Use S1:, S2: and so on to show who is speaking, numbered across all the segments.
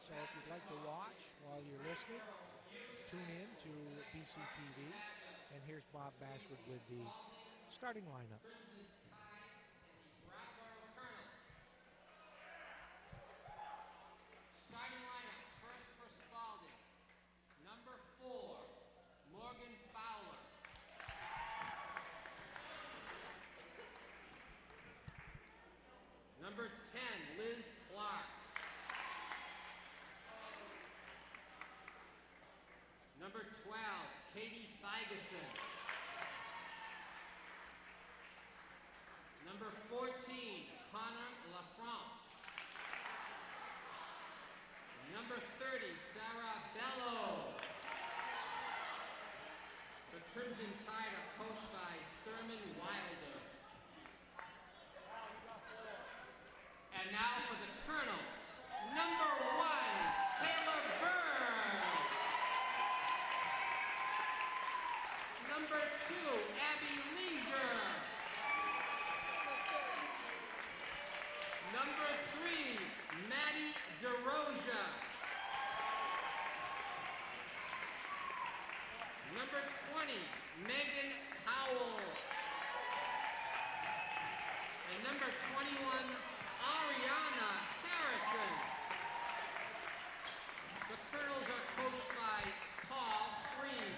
S1: So if you'd like to watch while you're listening, tune in to BCTV. And here's Bob Bashford with the starting lineup.
S2: Starting lineups, first for Spaulding. Number 4, Morgan Fowler. Number 10, Liz Clark. Number 12, Katie Thigeson. Number 14, Connor LaFrance. Number 30, Sarah Bello. The Crimson Tide are coached by Thurman Wilder. And now for the Colonels. Number 1, Taylor Bird. Number 2, Abby Leisure. Number 3, Maddie DeRosia. Number 20, Megan Powell. And number 21, Ariana Harrison. The Colonels are coached by Paul Freed.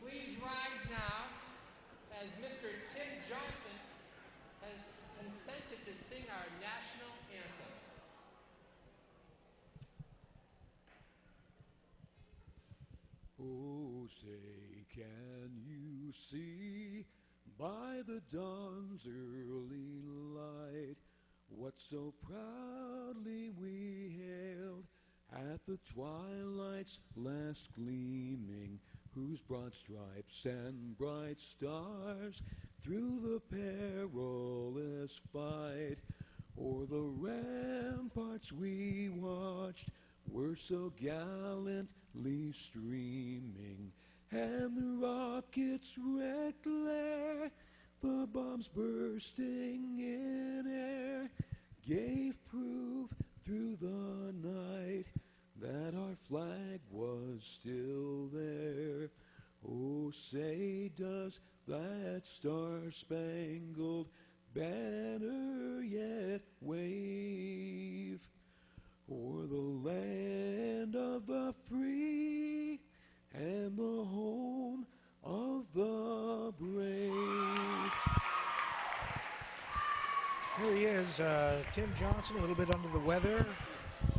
S2: Please rise now as Mr. Tim Johnson has consented to sing our national anthem.
S3: Oh, say, can you see by the dawn's early light what so proudly we hailed at the twilight's last gleaming, whose broad stripes and bright stars through the perilous fight o'er the ramparts we watched were so gallantly streaming, and the rockets' red glare, the bombs bursting in air, gave proof through the night that our flag was still there. Oh, say, does that star-spangled banner yet wave o'er the land of the free and the home of the brave?
S1: Here he is, Tim Johnson, a little bit under the weather,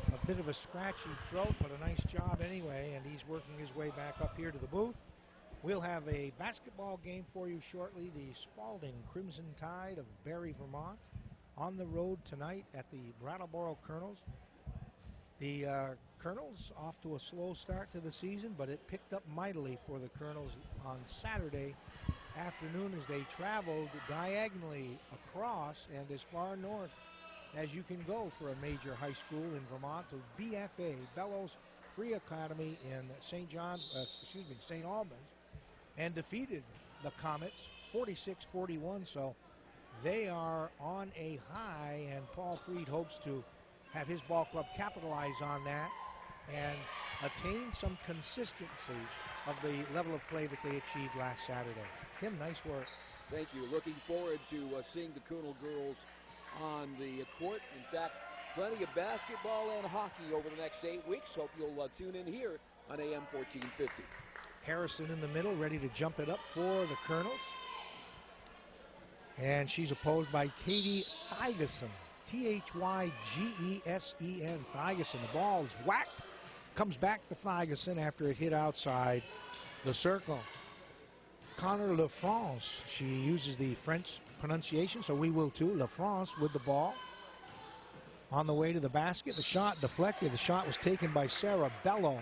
S1: a bit of a scratchy throat, but a nice job anyway, and he's working his way back up here to the booth. We'll have a basketball game for you shortly. The Spaulding Crimson Tide of Barre, Vermont, on the road tonight at the Brattleboro Colonels. The Colonels off to a slow start to the season, but it picked up mightily for the Colonels on Saturday afternoon as they traveled diagonally across and as far north as you can go for a major high school in Vermont to BFA, Bellows Free Academy in St. Albans, and defeated the Comets 46-41. So they are on a high, and Paul Freed hopes to have his ball club capitalize on that and attain some consistency of the level of play that they achieved last Saturday. Tim, nice work.
S4: Thank you. Looking forward to seeing the Colonel girls on the court. In fact, plenty of basketball and hockey over the next 8 weeks. Hope you'll tune in here on AM 1450.
S1: Harrison in the middle, ready to jump it up for the Colonels. And she's opposed by Katie Thigeson. Thygesen, Thigeson. The ball is whacked, comes back to Thigeson after it hit outside the circle. Connor LaFrance, she uses the French pronunciation, so we will too. LaFrance with the ball. On the way to the basket, the shot deflected. The shot was taken by Sarah Bello.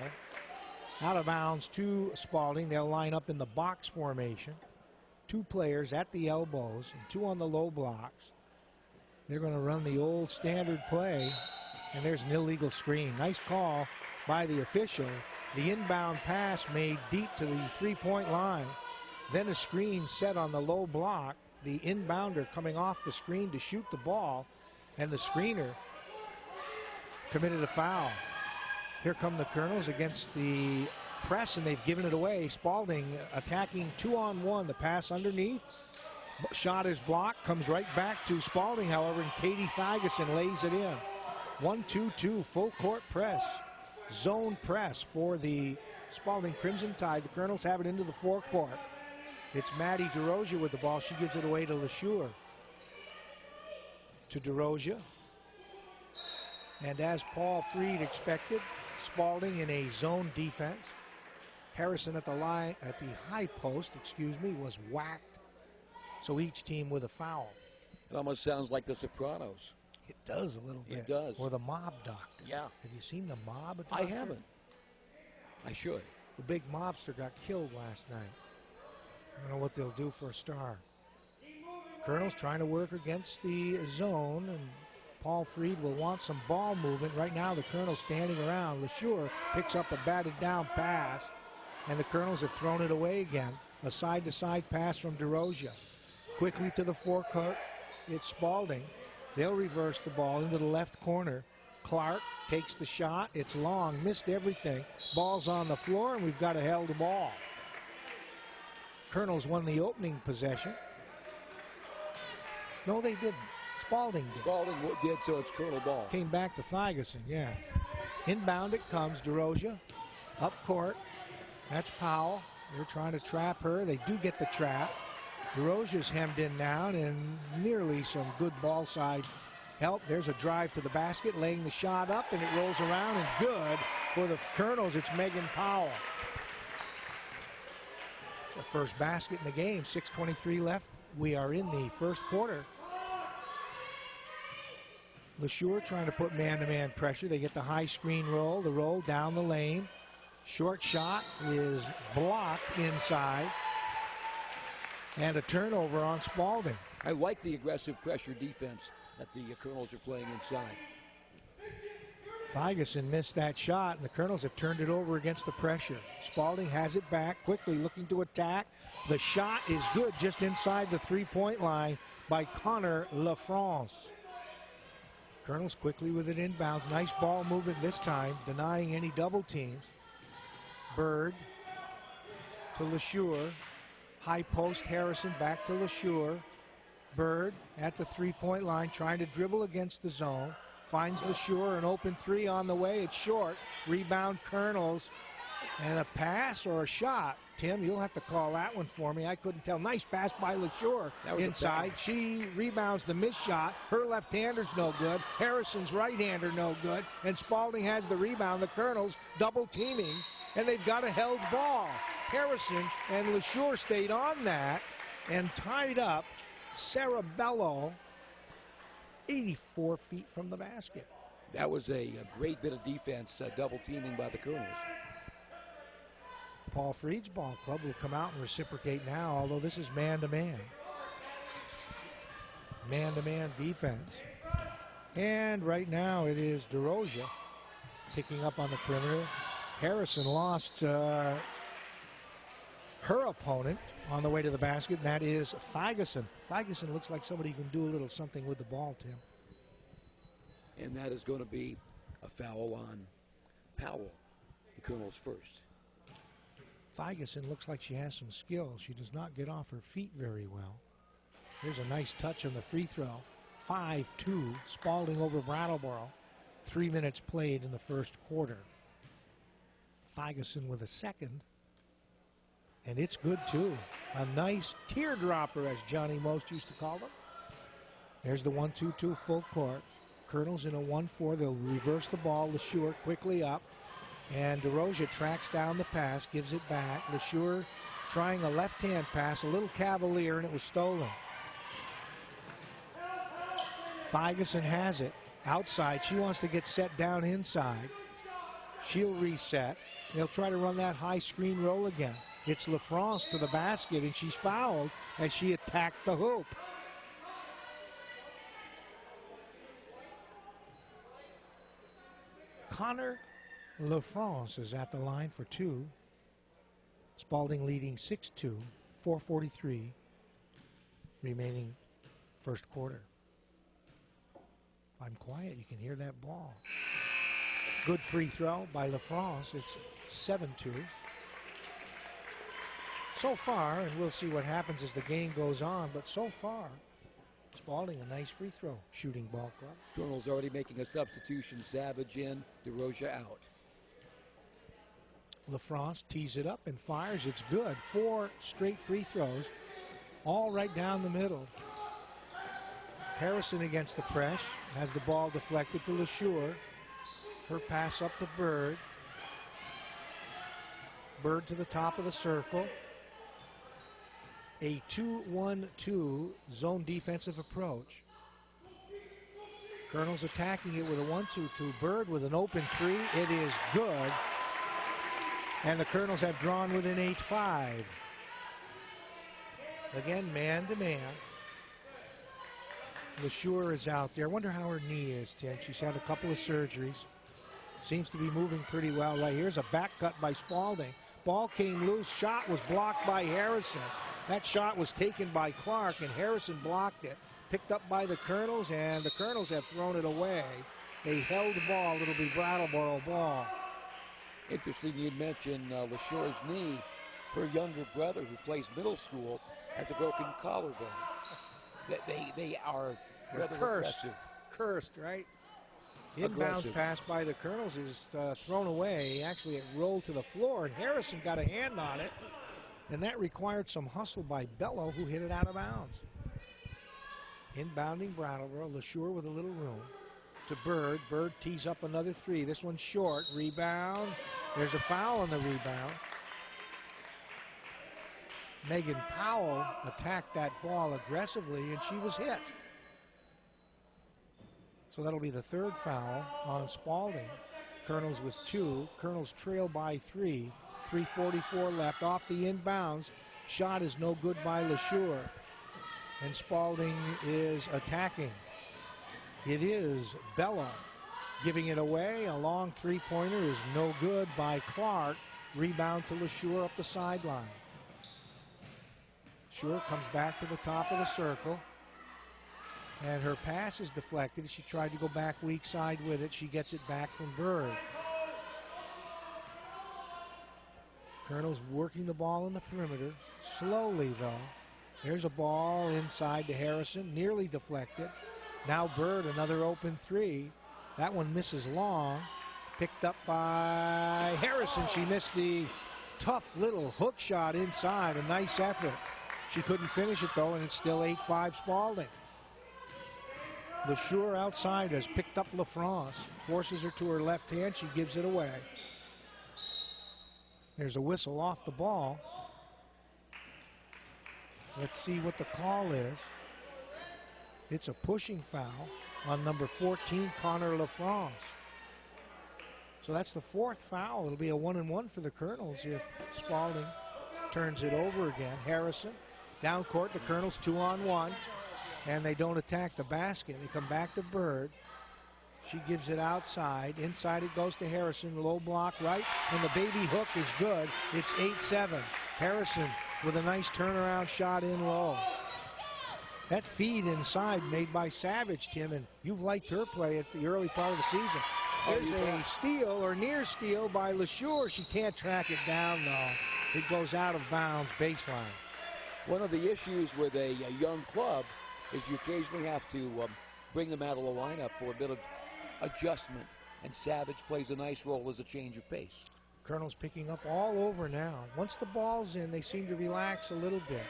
S1: Out of bounds to Spaulding. They'll line up in the box formation. 2 players at the elbows and 2 on the low blocks. They're going to run the old standard play, and there's an illegal screen. Nice call by the official. The inbound pass made deep to the 3-point line. Then a screen set on the low block. The inbounder coming off the screen to shoot the ball, and the screener committed a foul. Here come the Colonels against the press, and they've given it away. Spaulding attacking 2-on-1. The pass underneath. Shot is blocked. Comes right back to Spaulding, however, and Katie Thigeson lays it in. 1-2-2 full court press. Zone press for the Spaulding Crimson Tide. The Colonels have it into the forecourt. It's Maddie DeRosia with the ball. She gives it away to LeSure. To DeRosia. And as Paul Freed expected, Spaulding in a zone defense. Harrison at the line, at the high post, was whacked. So each team with a foul.
S4: It almost sounds like The Sopranos.
S1: It does a little bit.
S4: It does.
S1: Or the Mob Doctor.
S4: Yeah.
S1: Have you seen the Mob Doctor?
S4: I haven't. I should.
S1: The big mobster got killed last night. I don't know what they'll do for a star. Colonels trying to work against the zone, and Paul Freed will want some ball movement. Right now, the Colonels standing around. LeSure picks up a batted down pass, and the Colonels have thrown it away again. A side-to-side pass from DeRosia. Quickly to the forecourt. It's Spaulding. They'll reverse the ball into the left corner. Clark takes the shot. It's long. Missed everything. Ball's on the floor, and we've got a held ball. Colonels won the opening possession. No, they didn't. Spaulding did.
S4: Spaulding did, so it's Colonel ball.
S1: Came back to Thigeson, yeah. Inbound it comes. DeRosia. Up court. That's Powell. They're trying to trap her. They do get the trap. DeRosia's hemmed in now, and nearly some good ball side help. There's a drive to the basket, laying the shot up, and it rolls around, and good for the Colonels. It's Megan Powell. It's her first basket in the game. 6:23 left. We are in the first quarter. LeSure trying to put man-to-man pressure. They get the high screen roll, the roll down the lane. Short shot is blocked inside. And a turnover on Spaulding.
S4: I like the aggressive pressure defense that the Colonels are playing inside.
S1: Thigeson missed that shot, and the Colonels have turned it over against the pressure. Spaulding has it back, quickly looking to attack. The shot is good just inside the three-point line by Connor LaFrance. Colonels quickly with it inbounds. Nice ball movement this time, denying any double teams. Bird to LeSure. High post, Harrison back to LeSure. Bird at the three-point line, trying to dribble against the zone. Finds LeSure, an open three on the way. It's short. Rebound Colonels. And a pass or a shot. Tim, you'll have to call that one for me. I couldn't tell. Nice pass by LeSure inside. She rebounds the missed shot. Her left-hander's no good. Harrison's right-hander no good. And Spaulding has the rebound. The Colonels double teaming, and they've got a held ball. Harrison and LeSure stayed on that and tied up Cerebello 84 feet from the basket.
S4: That was a great bit of defense, double teaming by the Colonels.
S1: Paul Freed's ball club will come out and reciprocate now, although this is man-to-man. Man-to-man defense. And right now it is DeRosia picking up on the perimeter. Harrison lost her opponent on the way to the basket, and that is Thigeson. Thigeson looks like somebody who can do a little something with the ball, Tim.
S4: And that is going to be a foul on Powell, the Colonels' first.
S1: Thigeson looks like she has some skill. She does not get off her feet very well. Here's a nice touch on the free throw. 5-2, Spaulding over Brattleboro. 3 minutes played in the first quarter. Thigeson with a second. And it's good, too. A nice teardropper, as Johnny Most used to call them. There's the 1-2-2 full court. Colonels in a 1-4. They'll reverse the ball. LeSure quickly up. And DeRosia tracks down the pass, gives it back. LeSure trying a left-hand pass, a little cavalier, and it was stolen. Thigeson has it outside. She wants to get set down inside. She'll reset. They'll try to run that high screen roll again. It's LaFrance to the basket, and she's fouled as she attacked the hoop. Connor LaFrance is at the line for two. Spaulding leading 6-2, 4:43 remaining first quarter. If I'm quiet, you can hear that ball. Good free throw by LaFrance. It's 7-2. So far, and we'll see what happens as the game goes on, but so far, Spaulding, a nice free throw shooting ball club.
S4: Colonel's already making a substitution. Savage in, DeRosa out.
S1: LaFrance tees it up and fires. It's good. 4 straight free throws, all right down the middle. Harrison against the press, has the ball deflected to LeSure. Her pass up to Bird. Bird to the top of the circle. A 2-1-2 zone defensive approach. Colonel's attacking it with a 1-2-2. Bird with an open 3. It is good. And the Colonels have drawn within 8-5. Again, man to man. LeSure is out there. I wonder how her knee is, Tim. She's had a couple of surgeries. Seems to be moving pretty well. Right here's a back cut by Spaulding. Ball came loose. Shot was blocked by Harrison. That shot was taken by Clark, and Harrison blocked it. Picked up by the Colonels, and the Colonels have thrown it away. A held ball. It'll be Brattleboro ball.
S4: Interesting you'd mention LeSure's knee. Her younger brother, who plays middle school, has a broken collarbone. They are rather aggressive.
S1: Cursed, right? Inbound pass by the Colonels is thrown away. Actually, it rolled to the floor, and Harrison got a hand on it. And that required some hustle by Bello, who hit it out of bounds. Inbounding Brattleboro. LeSure with a little room. To Bird. Bird tees up another 3. This one's short. Rebound. There's a foul on the rebound. Megan Powell attacked that ball aggressively, and she was hit. So that'll be the 3rd foul on Spaulding. Colonels with 2. Colonels trail by 3. 3:44 left off the inbounds. Shot is no good by LeSure. And Spaulding is attacking. It is Bello giving it away. A long 3-pointer is no good by Clark. Rebound to LeSure up the sideline. LeSure comes back to the top of the circle. And her pass is deflected. She tried to go back weak side with it. She gets it back from Bird. Colonel's working the ball in the perimeter. Slowly, though. There's a ball inside to Harrison. Nearly deflected. Now Bird, another open 3. That one misses long. Picked up by Harrison. She missed the tough little hook shot inside. A nice effort. She couldn't finish it, though, and it's still 8-5 Spaulding. LeSure outside has picked up LaFrance. Forces her to her left hand. She gives it away. There's a whistle off the ball. Let's see what the call is. It's a pushing foul on number 14, Connor LaFrance. So that's the 4th foul. It'll be a 1-and-1 for the Colonels if Spaulding turns it over again. Harrison, down court, the Colonels 2-on-1, and they don't attack the basket. They come back to Bird. She gives it outside. Inside it goes to Harrison. Low block right. And the baby hook is good. It's 8-7. Harrison with a nice turnaround shot in low. That feed inside made by Savage, Tim, and you've liked her play at the early part of the season. There's a steal or near steal by LeSure. She can't track it down, though. It goes out of bounds baseline.
S4: One of the issues with a young club is you occasionally have to bring them out of the lineup for a bit of adjustment, and Savage plays a nice role as a change of pace.
S1: Colonel's picking up all over now. Once the ball's in, they seem to relax a little bit.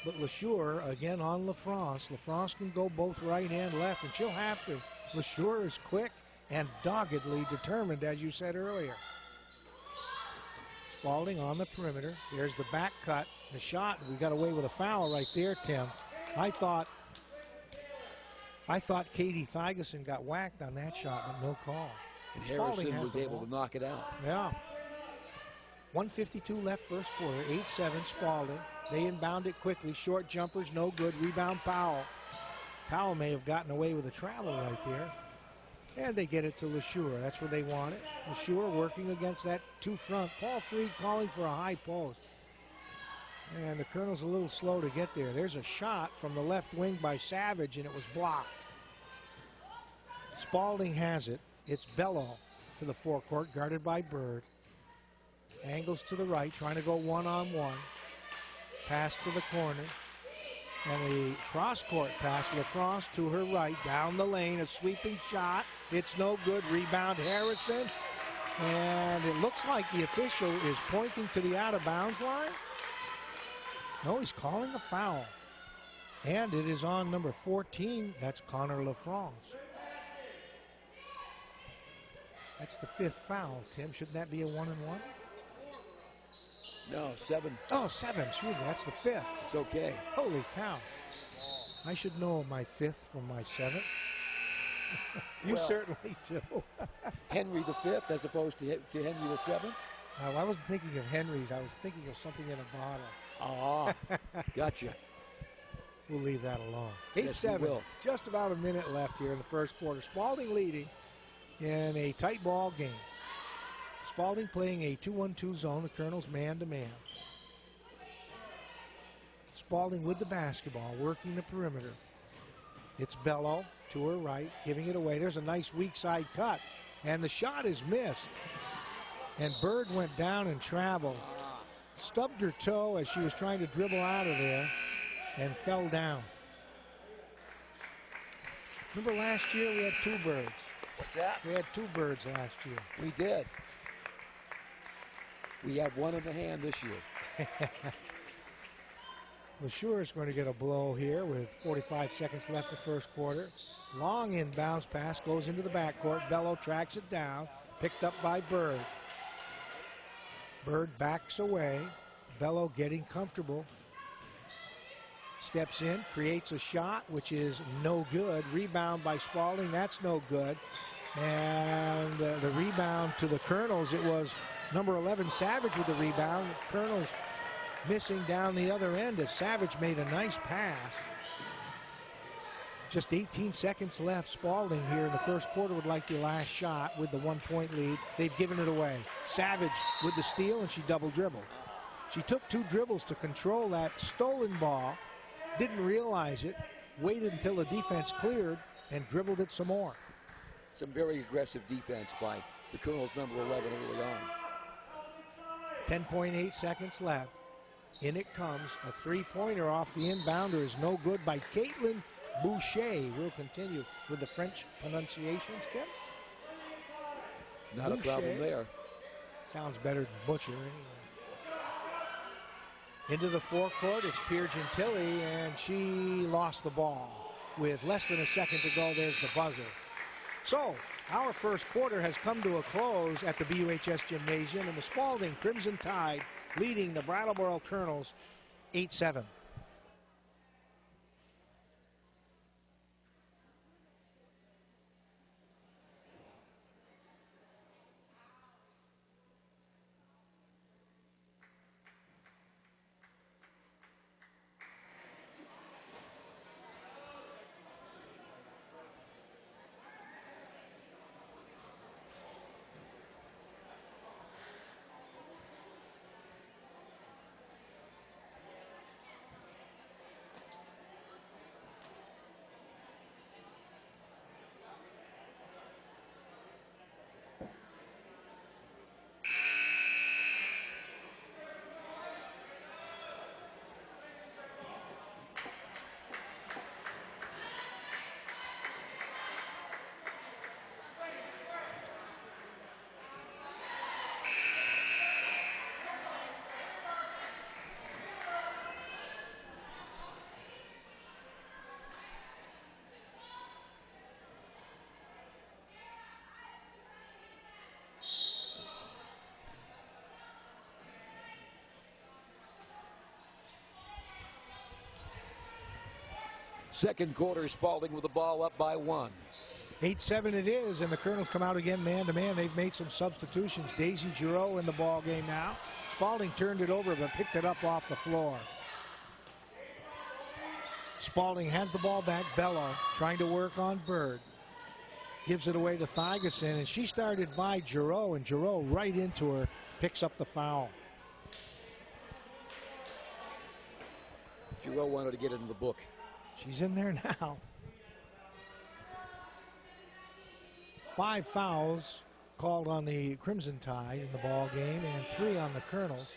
S1: But LeSure, again on LaFrance. LaFrance can go both right and left, and she'll have to. LeSure is quick and doggedly determined, as you said earlier. Spaulding on the perimeter. There's the back cut. The shot, we got away with a foul right there, Tim. I thought Katie Thigerson got whacked on that shot, but no call.
S4: And Harrison was able to knock it out.
S1: Yeah. 1:52 left first quarter, 8-7 Spaulding. They inbound it quickly. Short jumpers, no good. Rebound Powell. Powell may have gotten away with a travel right there. And they get it to LeSure. That's where they want it. LeSure working against that 2 front. Paul Freed calling for a high post. And the Colonel's a little slow to get there. There's a shot from the left wing by Savage, and it was blocked. Spaulding has it. It's Bello to the forecourt, guarded by Bird. Angles to the right, trying to go one-on-one. Pass to the corner. And a cross-court pass, LaFrance to her right, down the lane, a sweeping shot. It's no good. Rebound, Harrison. And it looks like the official is pointing to the out-of-bounds line. No, he's calling a foul. And it is on number 14. That's Connor LaFrance. That's the 5th foul, Tim. Shouldn't that be a 1-and-1?
S4: No, 7.
S1: Oh, 7. Excuse me. That's the 5th.
S4: It's okay.
S1: Holy cow. I should know my 5th from my 7th. You
S4: Well,
S1: certainly do.
S4: Henry the 5th as opposed to Henry the 7th?
S1: I wasn't thinking of Henry's. I was thinking of something in a bottle.
S4: Ah, gotcha.
S1: We'll leave that alone.
S4: Yes, we
S1: 8-7.
S4: will.
S1: Just about a minute left here in the first quarter. Spaulding leading in a tight ball game. Spaulding playing a 2-1-2 zone. The Colonels man-to-man. Spaulding with the basketball, working the perimeter. It's Bello to her right, giving it away. There's a nice weak side cut, and the shot is missed. And Bird went down and traveled. Stubbed her toe as she was trying to dribble out of there and fell down. Remember last year we had 2 Birds.
S4: What's that?
S1: We had 2 Birds last year.
S4: We did. We have one in the hand this year.
S1: LeSure is going to get a blow here with 45 seconds left in the first quarter. Long inbounds pass goes into the backcourt. Bello tracks it down. Picked up by Bird. Bird backs away. Bello getting comfortable. Steps in, creates a shot, which is no good. Rebound by Spaulding, that's no good. And the rebound to the Colonels, it was number 11, Savage, with the rebound. Colonels missing down the other end as Savage made a nice pass. Just 18 seconds left. Spaulding here in the first quarter would like the last shot with the 1-point lead. They've given it away. Savage with the steal, and she double dribbled. She took 2 dribbles to control that stolen ball, didn't realize it, waited until the defense cleared, and dribbled it some more.
S4: Some very aggressive defense by the Colonels, number 11, early on.
S1: 10.8 seconds left. In it comes. A 3-pointer off the inbounder is no good by Caitlin Boucher. We'll continue with the French pronunciations, Tim.
S4: Not
S1: Boucher.
S4: a problem there.
S1: Sounds better than Butcher anyway. Into the forecourt, it's Pierre Gentili, and she lost the ball. With less than a second to go, there's the buzzer. So, our first quarter has come to a close at the BUHS Gymnasium, and the Spaulding Crimson Tide leading the Brattleboro Colonels 8-7.
S4: Second quarter, Spaulding with the ball up by 1.
S1: 8-7 it is, and the Colonels come out again man-to-man. They've made some substitutions. Daisy Giroux in the ball game now. Spaulding turned it over, but picked it up off the floor. Spaulding has the ball back. Bello trying to work on Bird. Gives it away to Thigerson, and she started by Giroux, and Giroux right into her, picks up the foul.
S4: Giroux wanted to get into the book.
S1: She's in there now. 5 fouls called on the Crimson Tide in the ball game and 3 on the Colonels.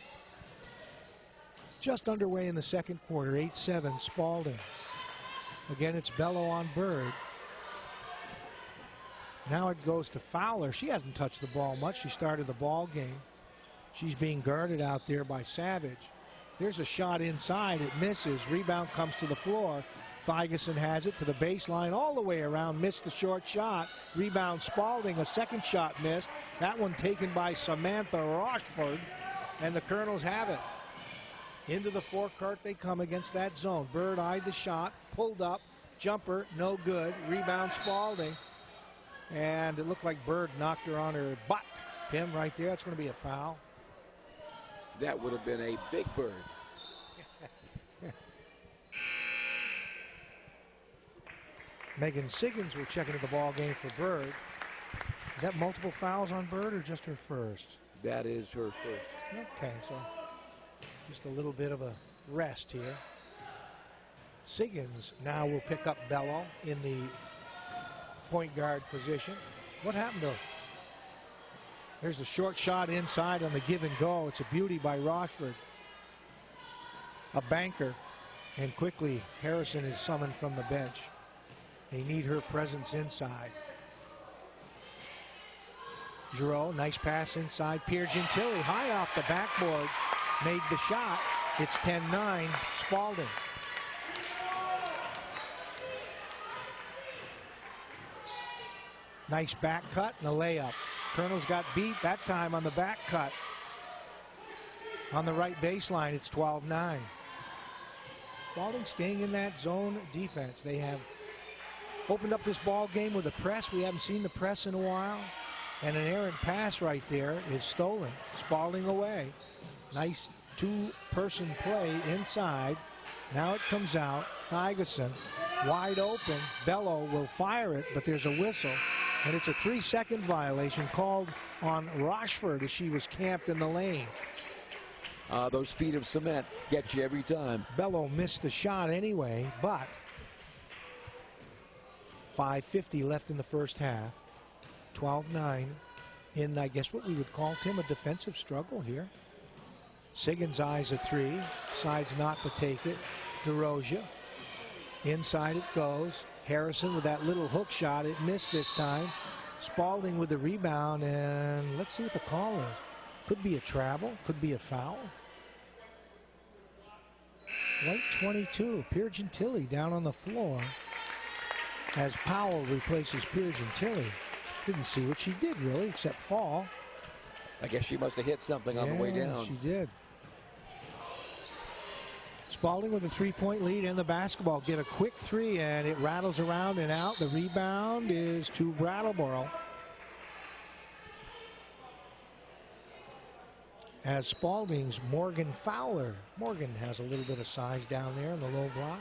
S1: Just underway in the second quarter, 8-7 Spaulding. Again, it's Bello on Bird. Now it goes to Fowler. She hasn't touched the ball much. She started the ball game. She's being guarded out there by Savage. There's a shot inside. It misses. Rebound comes to the floor. Ferguson has it to the baseline all the way around. Missed the short shot. Rebound Spaulding. A second shot missed. That one taken by Samantha Rochford. And the Colonels have it. Into the forecourt they come against that zone. Bird eyed the shot. Pulled up. Jumper. No good. Rebound Spaulding. And it looked like Bird knocked her on her butt. Tim, right there. That's going to be a foul.
S4: That would have been a big Bird.
S1: Megan Siggins will check into the ball game for Bird. Is that multiple fouls on Bird or just her first?
S4: That is her first.
S1: Okay, so just a little bit of a rest here. Siggins now will pick up Bello in the point guard position. What happened to her? There's a short shot inside on the give and go. It's a beauty by Rochford. A banker. And quickly Harrison is summoned from the bench. They need her presence inside. Giroux, nice pass inside. Pierre Gentili high off the backboard. Made the shot. It's 10-9 Spaulding. Nice back cut and a layup. Colonels got beat that time on the back cut. On the right baseline, it's 12-9. Spaulding staying in that zone defense. They have opened up this ball game with a press. We haven't seen the press in a while. And an errant pass right there is stolen. Spaulding away. Nice two-person play inside. Now it comes out. Ferguson wide open. Bello will fire it, but there's a whistle. And it's a 3-second violation called on Rochford as she was camped in the lane.
S4: Those feet of cement get you every time.
S1: Bello missed the shot anyway, but 5:50 left in the first half. 12-9 in, I guess, what we would call, Tim, a defensive struggle here. Siggins eyes a three, decides not to take it. DeRosia. Inside it goes. Harrison with that little hook shot. It missed this time. Spaulding with the rebound, and let's see what the call is. Could be a travel, could be a foul. White 22, Pierre Gentili down on the floor as Powell replaces Pierre Gentili. Didn't see what she did really, except fall.
S4: I guess she must have hit something on the way down.
S1: She did. Spaulding with a three-point lead and the basketball. Get a quick three, and it rattles around and out. The rebound is to Brattleboro. As Spaulding's Morgan Fowler. Morgan has a little bit of size down there in the low block.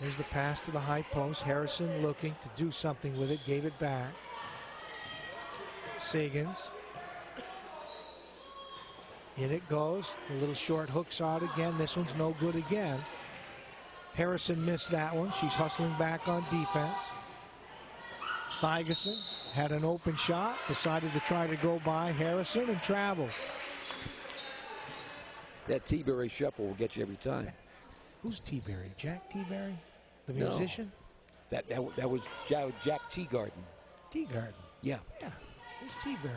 S1: There's the pass to the high post. Harrison looking to do something with it. Gave it back. Siggins. In it goes. A little short hook shot again. This one's no good again. Harrison missed that one. She's hustling back on defense. Ferguson had an open shot. Decided to try to go by Harrison and travel.
S4: That T-Berry shuffle will get you every time.
S1: Who's T-Berry? Jack T-Berry? The musician?
S4: No. That was Jack Teagarden.
S1: Teagarden?
S4: Yeah.
S1: Yeah. Who's T-Berry?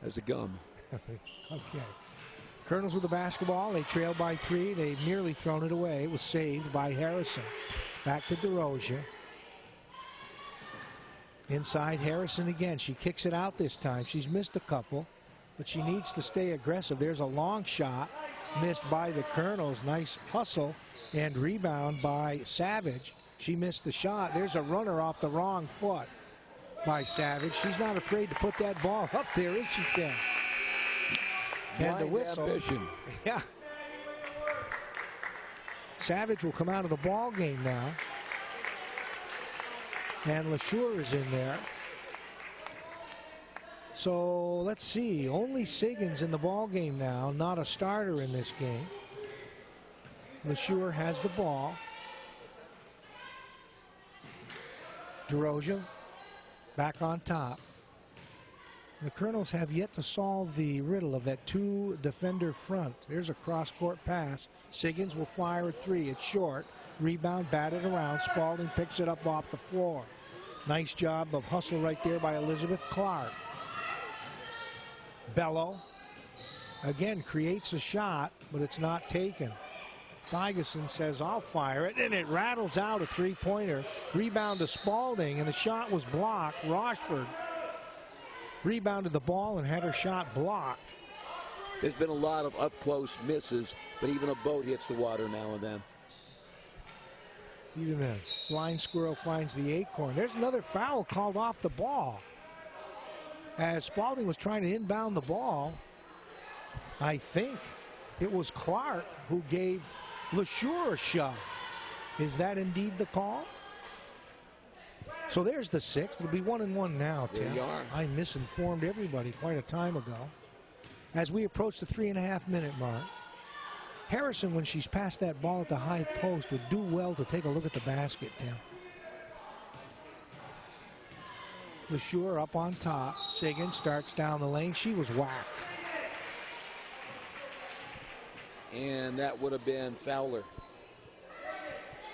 S4: That's a gum.
S1: Okay. Colonels with the basketball. They trail by 3. They've nearly thrown it away. It was saved by Harrison. Back to DeRosia. Inside Harrison again. She kicks it out this time. She's missed a couple, but she needs to stay aggressive. There's a long shot missed by the Colonels. Nice hustle and rebound by Savage. She missed the shot. There's a runner off the wrong foot by Savage. She's not afraid to put that ball up there, is she, Tim? And the whistle.
S4: Ambition.
S1: Yeah. Savage will come out of the ball game now. And LeSure is in there. So let's see. Only Siggins in the ball game now. Not a starter in this game. LeSure has the ball. DeRosia back on top. The Colonels have yet to solve the riddle of that two-defender front. There's a cross-court pass. Siggins will fire at three. It's short. Rebound batted around. Spaulding picks it up off the floor. Nice job of hustle right there by Elizabeth Clark. Bello again creates a shot, but it's not taken. Thigeson says, I'll fire it, and it rattles out a three-pointer. Rebound to Spaulding, and the shot was blocked. Rochford rebounded the ball and had her shot blocked.
S4: There's been a lot of up-close misses, but even a boat hits the water now and then.
S1: Even the blind squirrel finds the acorn. There's another foul called off the ball. As Spaulding was trying to inbound the ball, I think it was Clark who gave LeSure a shove. Is that indeed the call? So there's the sixth. It'll be 1-1 now, Tim.
S4: There you are.
S1: I misinformed everybody quite a time ago. As we approach the 3.5-minute mark, Harrison, when she's passed that ball at the high post, would do well to take a look at the basket, Tim. LeSure up on top. Siggins starts down the lane. She was whacked.
S4: And that would have been Fowler.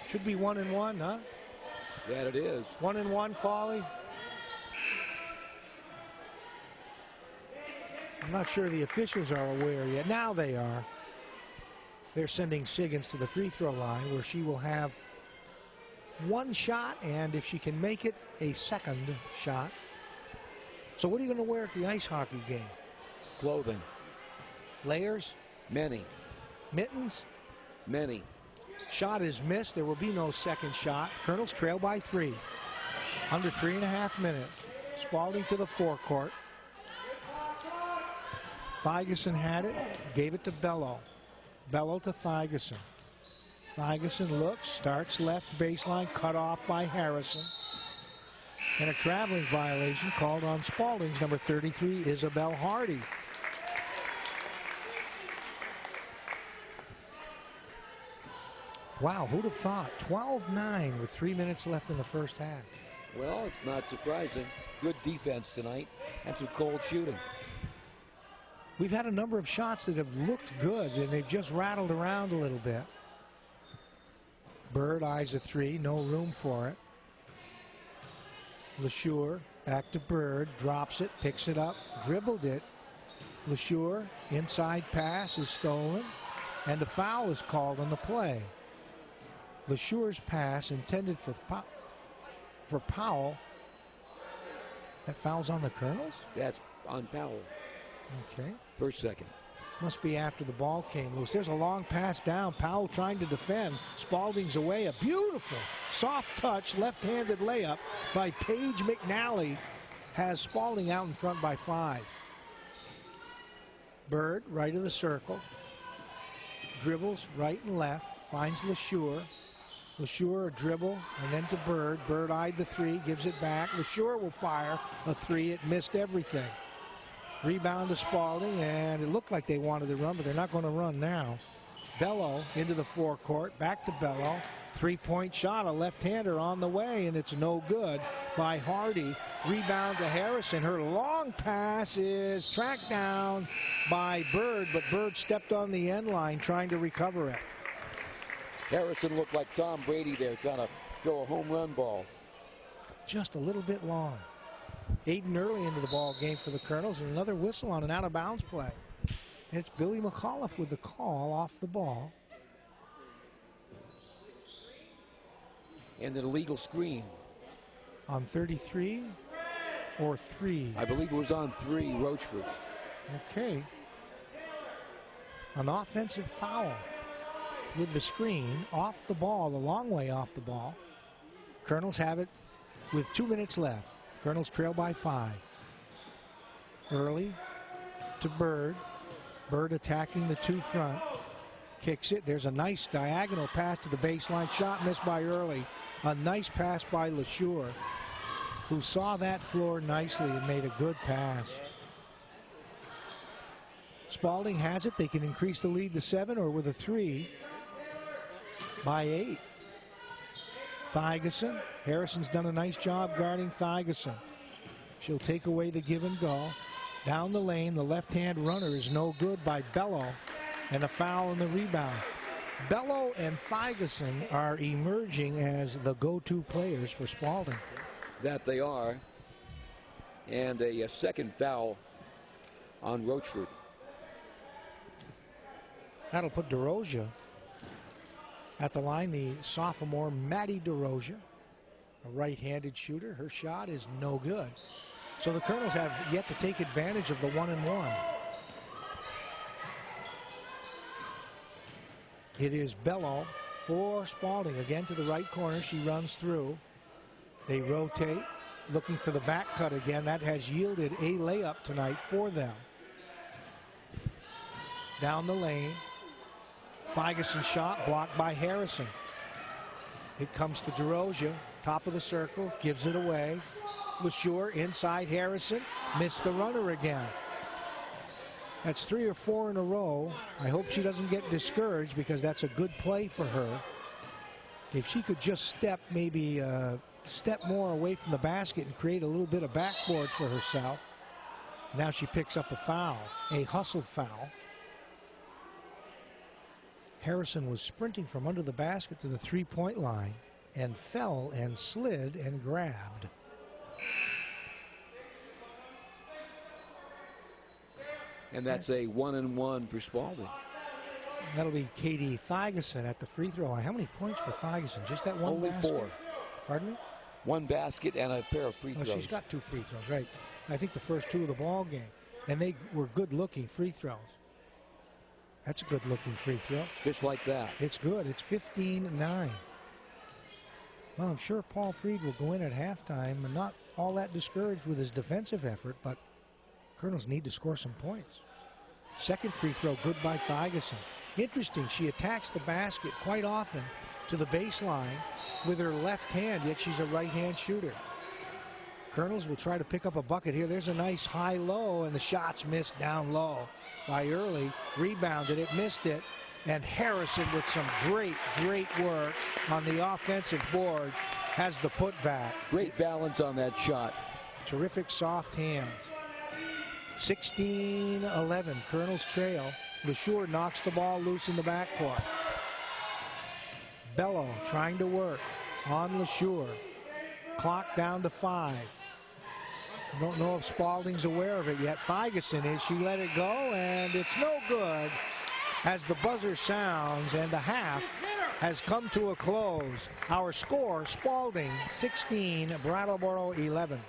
S1: Should be 1-1, huh?
S4: That it is.
S1: 1-1, Paulie. I'm not sure the officials are aware yet. Now they are. They're sending Siggins to the free throw line where she will have one shot, and if she can make it, a second shot. So what are you going to wear at the ice hockey game?
S4: Clothing.
S1: Layers?
S4: Many.
S1: Mittens?
S4: Many.
S1: Shot is missed. There will be no second shot. Colonels trail by 3. Under 3.5 minutes. Spaulding to the forecourt. Thigeson had it. Gave it to Bello. Bello to Thigeson. Thigeson looks. Starts left baseline. Cut off by Harrison. And a traveling violation called on Spaulding's number 33, Isabel Hardy. Wow, who'd have thought? 12-9 with 3 minutes left in the first half.
S4: Well, it's not surprising. Good defense tonight and some cold shooting.
S1: We've had a number of shots that have looked good, and they've just rattled around a little bit. Bird eyes a three, no room for it. LeSure back to Bird, drops it, picks it up, dribbled it. LeSure, inside pass is stolen, and a foul is called on the play. LeSure's pass intended for Powell. That foul's on the Colonels?
S4: That's on Powell.
S1: Okay.
S4: First second.
S1: Must be after the ball came loose. There's a long pass down. Powell trying to defend. Spaulding's away. A beautiful soft touch, left-handed layup by Paige McNally has Spaulding out in front by 5. Bird, right of the circle. Dribbles right and left. Finds LeSure. LeSure a dribble and then to Bird. Bird eyed the three, gives it back. LeSure will fire a three. It missed everything. Rebound to Spaulding, and it looked like they wanted to run, but they're not going to run now. Bello into the forecourt, back to Bello. Three-point shot, a left-hander on the way, and it's no good by Hardy. Rebound to Harrison. Her long pass is tracked down by Bird, but Bird stepped on the end line trying to recover it.
S4: Harrison looked like Tom Brady there trying to throw a home run ball.
S1: Just a little bit long. Aiden early into the ball game for the Colonels, and another whistle on an out-of-bounds play. And it's Billy McAuliffe with the call off the ball.
S4: And an illegal screen.
S1: On 33 or 3?
S4: I believe it was on 3, Rochford.
S1: Okay. An offensive foul with the screen off the ball, the long way off the ball. Colonels have it with 2 minutes left. Colonels trail by 5. Early to Bird. Bird attacking the two front. Kicks it. There's a nice diagonal pass to the baseline. Shot missed by Early. A nice pass by LeSure, who saw that floor nicely and made a good pass. Spaulding has it. They can increase the lead to 7, or with a 3 by 8. Thigeson. Harrison's done a nice job guarding Thigeson. She'll take away the give and go. Down the lane, the left-hand runner is no good by Bello, and a foul in the rebound. Bello and Thigeson are emerging as the go-to players for Spaulding.
S4: That they are. And a second foul on Rochford.
S1: That'll put DeRosia at the line. The sophomore Maddie DeRosia, a right-handed shooter. Her shot is no good. So the Colonels have yet to take advantage of the 1-and-1. It is Bello for Spaulding. Again to the right corner. She runs through. They rotate, looking for the back cut again. That has yielded a layup tonight for them. Down the lane. Thigeson shot blocked by Harrison. It comes to DeRosia, top of the circle, gives it away. LeSure inside Harrison, missed the runner again. That's 3 or 4 in a row. I hope she doesn't get discouraged because that's a good play for her. If she could just step maybe step more away from the basket and create a little bit of backboard for herself. Now she picks up a foul, a hustle foul. Harrison was sprinting from under the basket to the three-point line and fell and slid and grabbed.
S4: And that's a 1-and-1 for Spaulding.
S1: That'll be Katie Thigeson at the free throw line. How many points for Thigeson? Just that one
S4: Only
S1: basket?
S4: 4.
S1: Pardon me?
S4: 1 basket and a pair of free throws.
S1: She's got 2 free throws, right. I think the first 2 of the ball game. And they were good-looking free throws. That's a good-looking free throw.
S4: Just like that.
S1: It's good. It's 15-9. Well, I'm sure Paul Freed will go in at halftime and not all that discouraged with his defensive effort, but Colonels need to score some points. Second free throw, good by Thigeson. Interesting, she attacks the basket quite often to the baseline with her left hand, yet she's a right-hand shooter. Colonels will try to pick up a bucket here. There's a nice high-low, and the shot's missed down low by Early. Rebounded it, missed it, and Harrison with some great work on the offensive board has the putback.
S4: Great balance on that shot.
S1: Terrific soft hands. 16-11, Colonels trail. LeSure knocks the ball loose in the backcourt. Bello trying to work on LeSure. Clock down to 5. I don't know if Spaulding's aware of it yet. Thigeson is. She let it go, and it's no good as the buzzer sounds, and the half has come to a close. Our score, Spaulding 16, Brattleboro 11.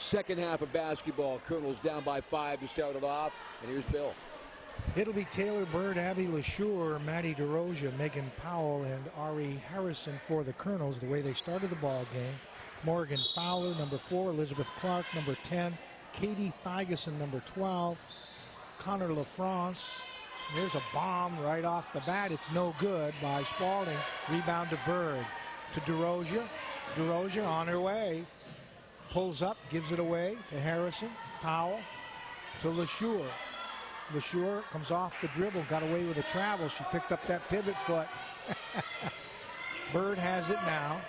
S4: second half of basketball. Colonels down by 5 to start it off. And here's Bill.
S1: It'll be Taylor Bird, Abby LeSure, Maddie DeRosia, Megan Powell, and Ari Harrison for the Colonels, the way they started the ball game. Morgan Fowler, number 4, Elizabeth Clark, number 10, Katie Thigeson, number 12, Connor LaFrance. There's a bomb right off the bat. It's no good by Spaulding. Rebound to Bird. To DeRosia. DeRosia on her way. Pulls up, gives it away to Harrison. Powell to LeSure. LeSure comes off the dribble, got away with a travel. She picked up that pivot foot. Bird has it now.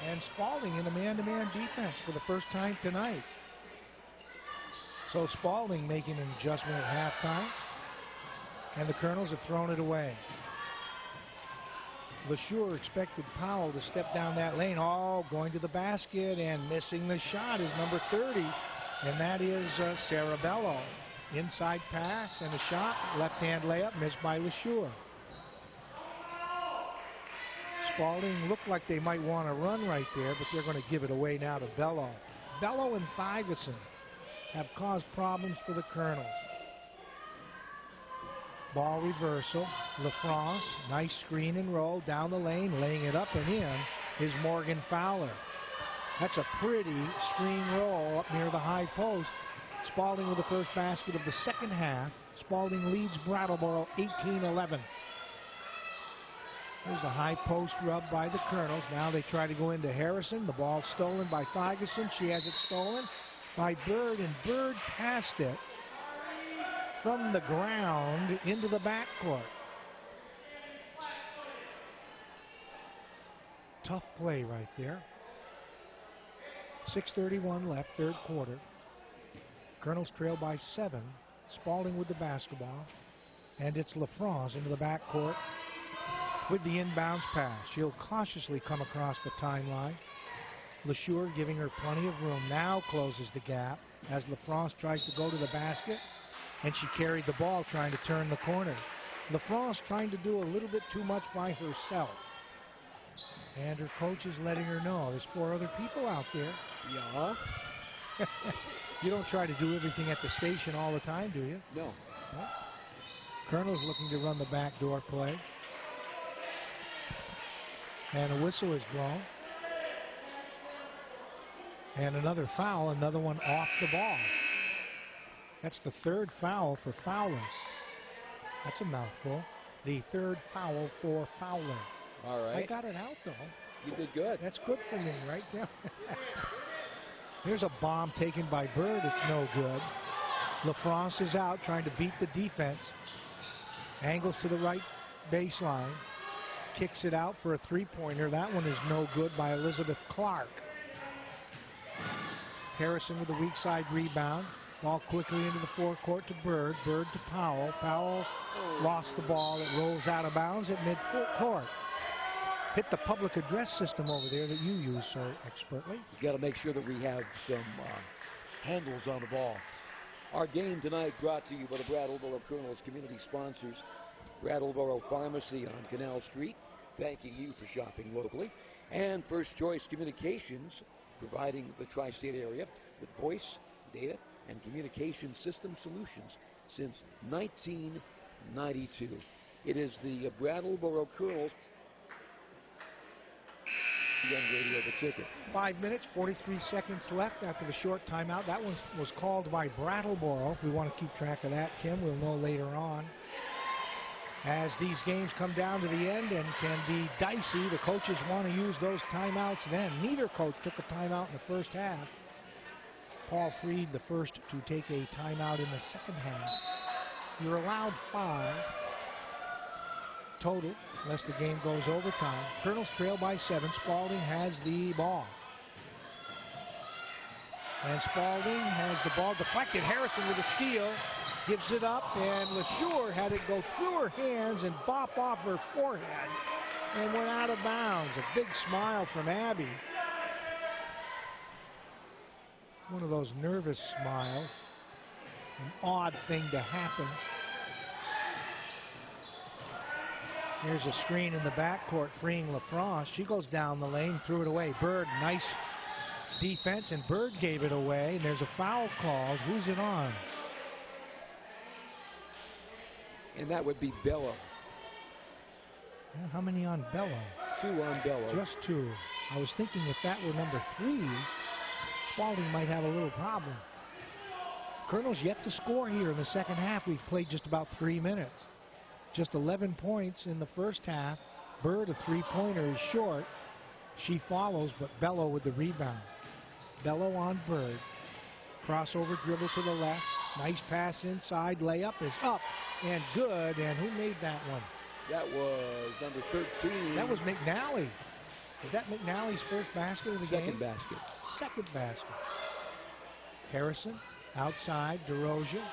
S1: And Spaulding in a man-to-man defense for the first time tonight. So Spaulding making an adjustment at halftime. And the Colonels have thrown it away. LeSure expected Powell to step down that lane. Oh, going to the basket and missing the shot is number 30. And that is Sarah Bello. Inside pass and a shot. Left-hand layup missed by LeSure. Spaulding looked like they might want to run right there, but they're going to give it away now to Bello. Bello and Thigeson have caused problems for the Colonels. Ball reversal. LaFrance, nice screen and roll down the lane, laying it up and in is Morgan Fowler. That's a pretty screen roll up near the high post. Spaulding with the first basket of the second half. Spaulding leads Brattleboro 18-11. There's a high post rub by the Colonels. Now they try to go into Harrison. The ball stolen by Thigeson. She has it stolen by Bird, and Bird passed it from the ground into the backcourt. Tough play right there. 6:31 left, third quarter. Colonels trail by 7. Spaulding with the basketball. And it's LaFrance into the backcourt with the inbounds pass. She'll cautiously come across the timeline. LeSure giving her plenty of room. Now closes the gap as LaFrance tries to go to the basket. And she carried the ball trying to turn the corner. LaFrance trying to do a little bit too much by herself. And her coach is letting her know there's 4 other people out there.
S4: Yeah.
S1: You don't try to do everything at the station all the time, do you?
S4: No.
S1: Well, Colonel's looking to run the backdoor play. And a whistle is blown. And another foul, another one off the ball. That's the 3rd foul for Fowler. That's a mouthful. The 3rd foul for Fowler.
S4: All right.
S1: I got it out, though.
S4: You did good.
S1: That's good for me, right there. There's a bomb taken by Bird. It's no good. LaFrance is out trying to beat the defense. Angles to the right baseline. Kicks it out for a three-pointer. That one is no good by Elizabeth Clark. Harrison with the weak side rebound. Ball quickly into the forecourt to Bird. Bird to Powell. Powell lost the ball. It rolls out of bounds at mid-court. Hit the public address system over there that you use so expertly.
S4: You got to make sure that we have some handles on the ball. Our game tonight brought to you by the Brattleboro Colonels community sponsors. Brattleboro Pharmacy on Canal Street, thanking you for shopping locally. And First Choice Communications, providing the tri-state area with voice, data, and communication system solutions since 1992. It is the Brattleboro Colonels. Young Radio, the ticket.
S1: 5 minutes, 43 seconds left after the short timeout. That one was called by Brattleboro. If we want to keep track of that, Tim, we'll know later on. As these games come down to the end and can be dicey, the coaches want to use those timeouts then. Neither coach took a timeout in the first half. Paul Freed, the first to take a timeout in the second half. You're allowed 5 total, unless the game goes overtime. Colonels trail by 7. Spaulding has the ball. And Spaulding has the ball deflected. Harrison with a steal. Gives it up, and LeSure had it go through her hands and bop off her forehead and went out of bounds. A big smile from Abby. It's one of those nervous smiles. An odd thing to happen. Here's a screen in the backcourt freeing LaFrance. She goes down the lane, threw it away. Bird, nice defense, and Bird gave it away, and there's a foul called. Who's it on?
S4: And that would be Bello.
S1: Yeah, how many on Bello?
S4: 2 on Bello.
S1: Just 2. I was thinking if that were number 3, Spaulding might have a little problem. Colonel's yet to score here in the second half. We've played just about 3 minutes. Just 11 points in the first half. Bird, a 3-pointer, is short. She follows, but Bello with the rebound. Bello on Bird. Crossover dribble to the left. Nice pass inside. Layup is up and good. And who made that one?
S4: That was number 13.
S1: That was McNally. Is that McNally's first basket of the game?
S4: Second basket.
S1: Second basket. Harrison outside. DeRozier.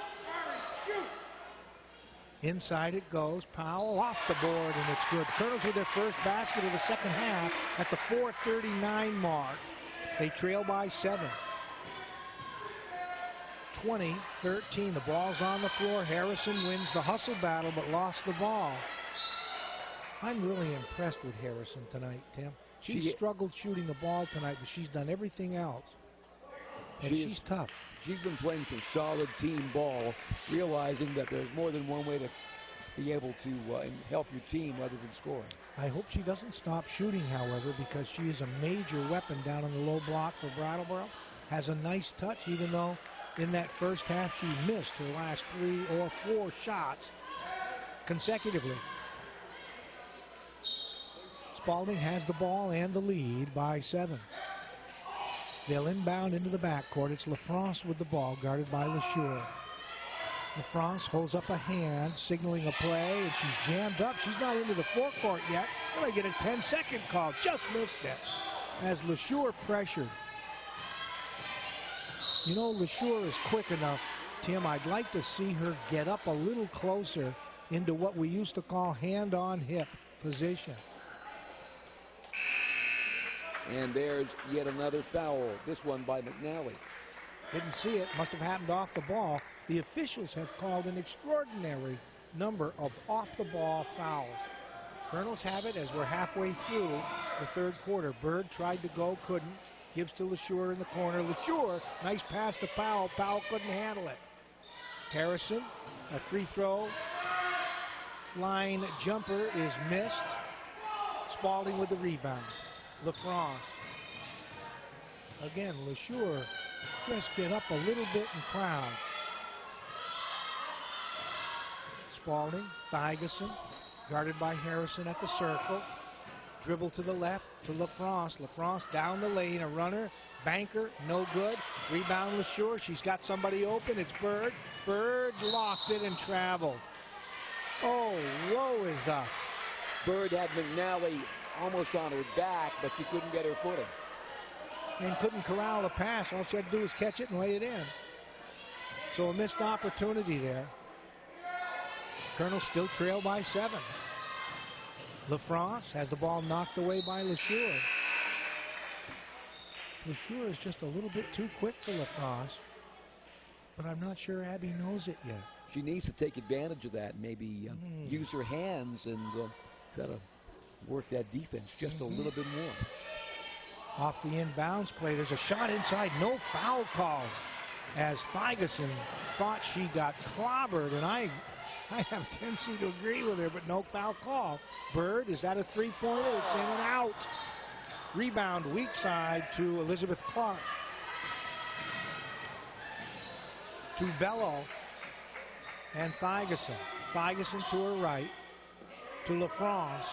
S1: Inside it goes. Powell off the board, and it's good. Colonels with their first basket of the second half at the 4:39 mark. They trail by 7. 20-13. The ball's on the floor. Harrison wins the hustle battle, but lost the ball. I'm really impressed with Harrison tonight, Tim. She struggled shooting the ball tonight, but she's done everything else. And she's tough.
S4: She's been playing some solid team ball, realizing that there's more than one way to be able to help your team other than scoring.
S1: I hope she doesn't stop shooting, however, because she is a major weapon down on the low block for Brattleboro. Has a nice touch, even though in that first half she missed her last 3 or 4 shots consecutively. Spaulding has the ball and the lead by 7. They'll inbound into the backcourt. It's LaFrance with the ball, guarded by LeSure. LaFrance holds up a hand, signaling a play, and she's jammed up. She's not into the forecourt yet. Then I get a 10-second call. Just missed it as LeSure pressured. You know, LeSure is quick enough, Tim. I'd like to see her get up a little closer into what we used to call hand-on-hip position.
S4: And there's yet another foul, this one by McNally.
S1: Didn't see it, must have happened off the ball. The officials have called an extraordinary number of off-the-ball fouls. Colonels have it as we're halfway through the third quarter. Bird tried to go, couldn't. Gives to LeSure in the corner. LeSure, nice pass to Powell. Powell couldn't handle it. Harrison, a free throw line jumper is missed. Spaulding with the rebound. LaFrance. Again, LeSure just get up a little bit and crowd. Spaulding, Thigeson, guarded by Harrison at the circle. Dribble to the left to LaFrance. LaFrance down the lane, a runner. Banker, no good. Rebound LeSure. She's got somebody open. It's Bird. Bird lost it and traveled. Oh, woe is us.
S4: Bird had McNally almost on her back, but she couldn't get her footing.
S1: And couldn't corral the pass. All she had to do was catch it and lay it in. So a missed opportunity there. Colonel still trail by 7. LaFrance has the ball knocked away by LeSure. LeSure is just a little bit too quick for LaFrance, but I'm not sure Abby knows it yet.
S4: She needs to take advantage of that, maybe use her hands and try to work that defense just a little bit more.
S1: Off the inbounds play, there's a shot inside, no foul call, as Thigeson thought she got clobbered, and I have a tendency to agree with her, but no foul call. Bird, is that a three-pointer? It's in and out. Rebound, weak side to Elizabeth Clark. To Bello and Thigeson. Thigeson to her right. To LaFrance.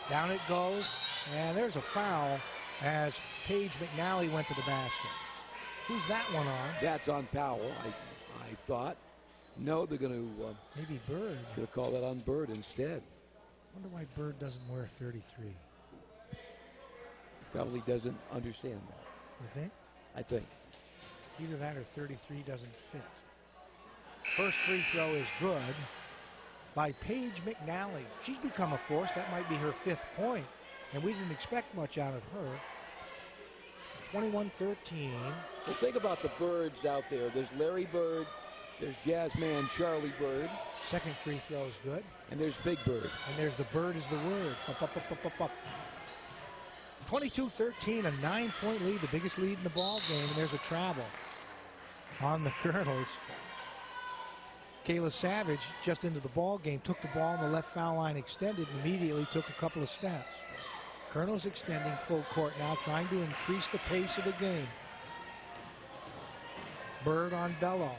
S1: Down it goes, and there's a foul as Paige McNally went to the basket. Who's that one on?
S4: That's on Powell, I thought. No, they're going to...
S1: maybe Bird.
S4: Going to call that on Bird instead.
S1: Wonder why Bird doesn't wear 33.
S4: Probably doesn't understand that.
S1: You think?
S4: I think.
S1: Either that or 33 doesn't fit. First free throw is good by Paige McNally. She's become a force. That might be her 5th point, and we didn't expect much out of her. 21-13.
S4: Well, think about the Birds out there. There's Larry Bird. There's Jazzman Charlie Bird.
S1: Second free throw is good.
S4: And there's Big Bird.
S1: And there's the Bird is the word. Up, up, up, up, up, up. 22-13, a 9-point lead, the biggest lead in the ball game, and there's a travel on the Colonels. Kayla Savage, just into the ball game, took the ball on the left foul line, extended, and immediately took a couple of steps. Colonels extending full court now, trying to increase the pace of the game. Bird on Bello.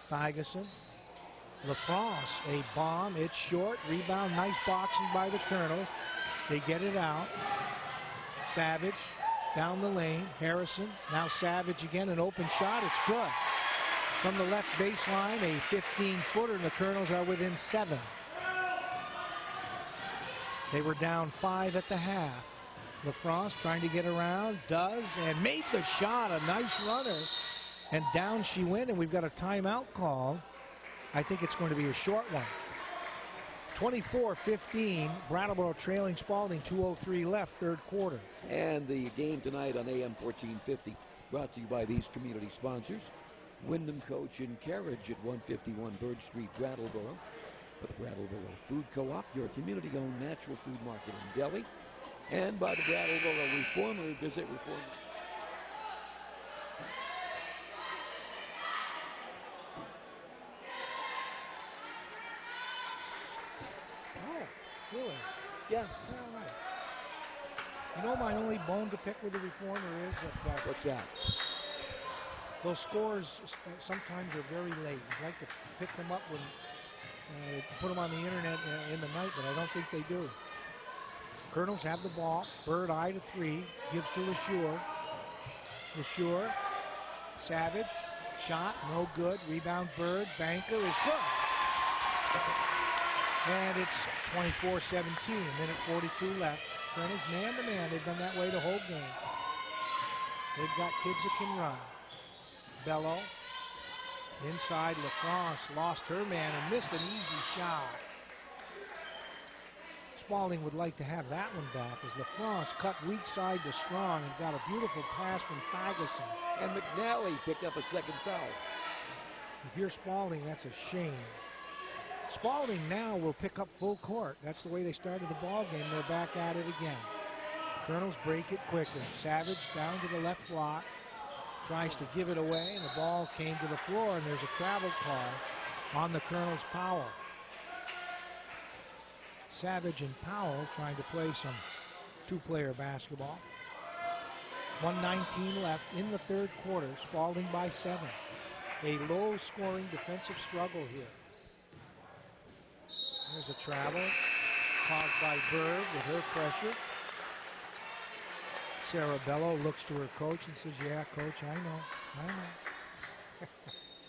S1: Ferguson. LaFrance, a bomb, it's short, rebound, nice boxing by the Colonels. They get it out. Savage down the lane. Harrison, now Savage again, an open shot, it's good. From the left baseline, a 15-footer, and the Colonels are within 7. They were down 5 at the half. LaFrance trying to get around, does, and made the shot, a nice runner. And down she went, and we've got a timeout call. I think it's going to be a short one. 24-15, Brattleboro trailing Spaulding, 2:03 left, third quarter.
S4: And the game tonight on AM 1450 brought to you by these community sponsors. Wyndham Coach and Carriage at 151 Bird Street, Brattleboro. For the Brattleboro Food Co-op, your community-owned natural food market in Delhi. And by the Brattleboro Reformer, visit Reformer.
S1: Oh, really?
S4: Yeah.
S1: All right. You know, my only bone to pick with the Reformer is that
S4: What's that?
S1: those scores sometimes are very late. I'd like to pick them up when put them on the internet in the night, but I don't think they do. Colonels have the ball. Bird eye to 3. Gives to LeSure. LeSure. Savage. Shot. No good. Rebound Bird. Banker is good. And it's 24-17. Minute 42 left. Colonels man to man. They've been that way the whole game. They've got kids that can run. Bello. Inside, LaFrance lost her man and missed an easy shot. Spaulding would like to have that one back as LaFrance cut weak side to strong and got a beautiful pass from Ferguson.
S4: And McNally picked up a second foul.
S1: If you're Spaulding, that's a shame. Spaulding now will pick up full court. That's the way they started the ball game. They're back at it again. Colonels break it quickly. Savage down to the left block. Tries to give it away, and the ball came to the floor, and there's a travel call on the Colonels' Powell. Savage and Powell trying to play some two-player basketball. 1:19 left in the third quarter. Spaulding by 7. A low-scoring defensive struggle here. There's a travel caused by Bird with her pressure. Sarah Bello looks to her coach and says, yeah, coach, I know.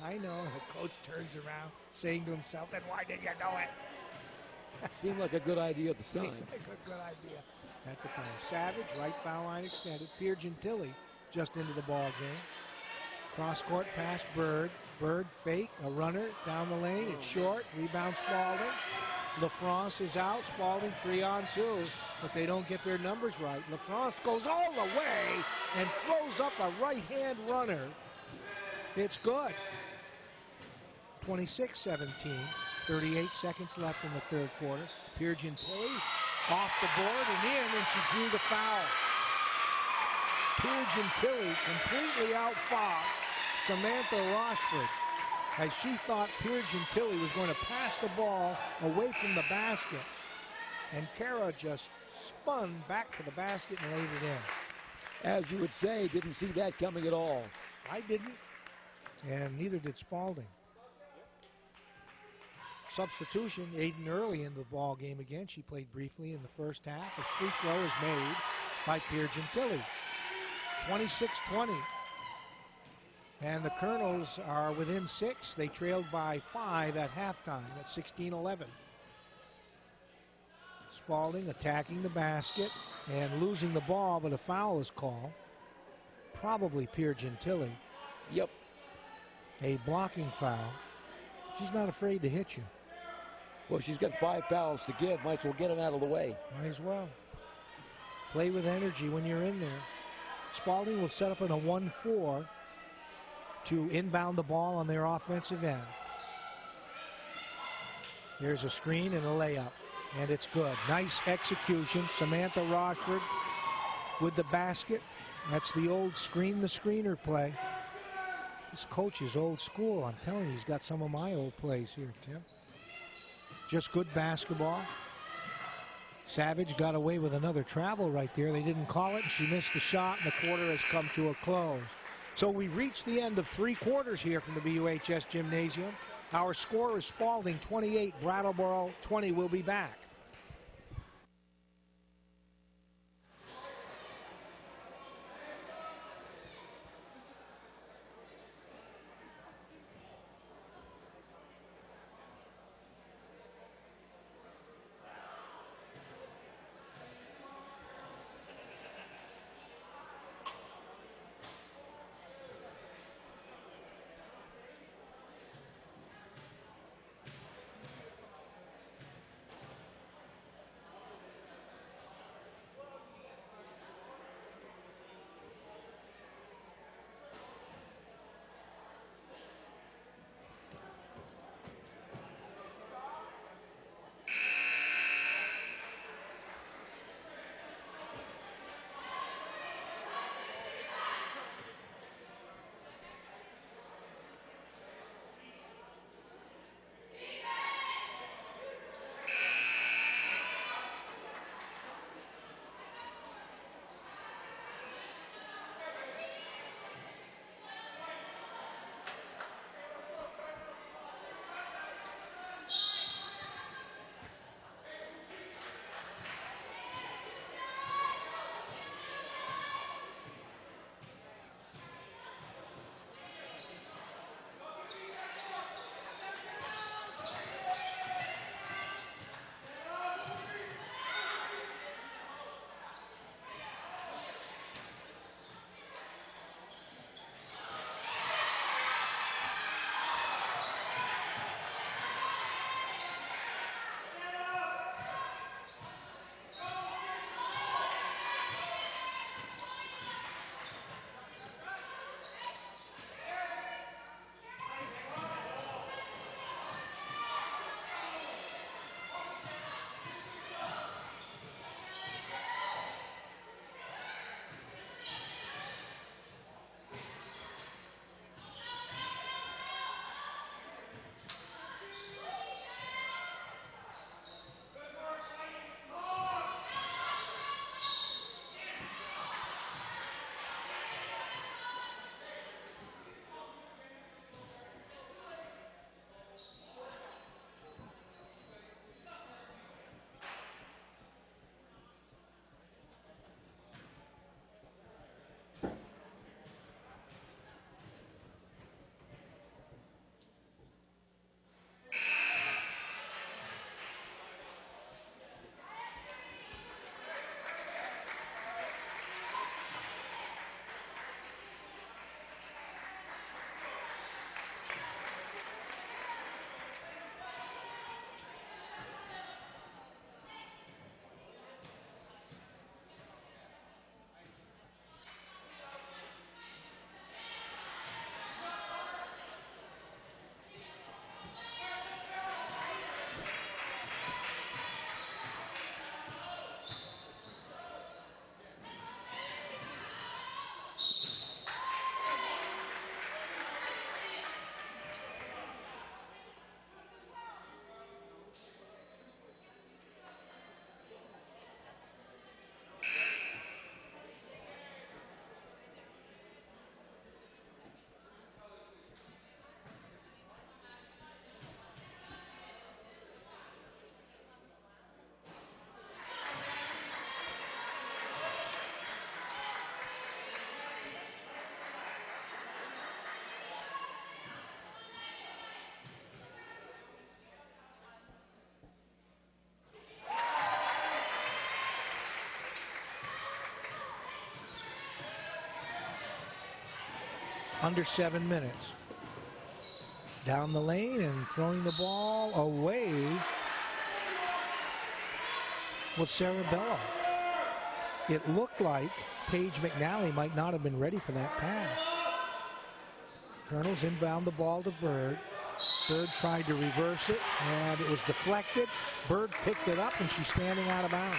S1: I know. And the coach turns around saying to himself, then why did you do it?
S4: Seemed like a good idea at the time.
S1: Seemed like a good idea at the time. Savage, right foul line extended. Pierre Gentili just into the ball game. Cross court pass Bird. Bird fake, a runner down the lane. It's short. Rebound Spaulding. LaFrance is out. Spaulding 3-on-2, but they don't get their numbers right. LaFrance goes all the way and throws up a right-hand runner. It's good. 26-17. 38 seconds left in the third quarter. Pierre Gentili off the board and in, and she drew the foul. Pierre Gentili completely outfouled Samantha Rochford as she thought Pierre Gentili was going to pass the ball away from the basket. And Kara just spun back to the basket and laid it in.
S4: As you would say, didn't see that coming at all.
S1: I didn't, and neither did Spaulding. Substitution, Aiden Early in the ball game again. She played briefly in the first half. A free throw is made by Pierre Gentili. 26-20. And the Colonels are within 6. They trailed by 5 at halftime at 16-11. Spaulding attacking the basket and losing the ball, but a foul is called. Probably Pierre Gentili.
S4: Yep.
S1: A blocking foul. She's not afraid to hit you.
S4: Well, she's got 5 fouls to give. Might as well get them out of the way.
S1: Might as well. Play with energy when you're in there. Spaulding will set up in a 1-4 to inbound the ball on their offensive end. There's a screen and a layup. And it's good. Nice execution. Samantha Rochford with the basket. That's the old screen the screener play. This coach is old school. I'm telling you, he's got some of my old plays here, Tim. Just good basketball. Savage got away with another travel right there. They didn't call it, and she missed the shot, and the quarter has come to a close. So we've reached the end of 3 quarters here from the BUHS Gymnasium. Our score is Spaulding 28, Brattleboro 20. We'll be back. Under 7 minutes. Down the lane and throwing the ball away was Sarah Bello. It looked like Paige McNally might not have been ready for that pass. Colonels inbound the ball to Bird. Bird tried to reverse it, and it was deflected. Bird picked it up, and she's standing out of bounds.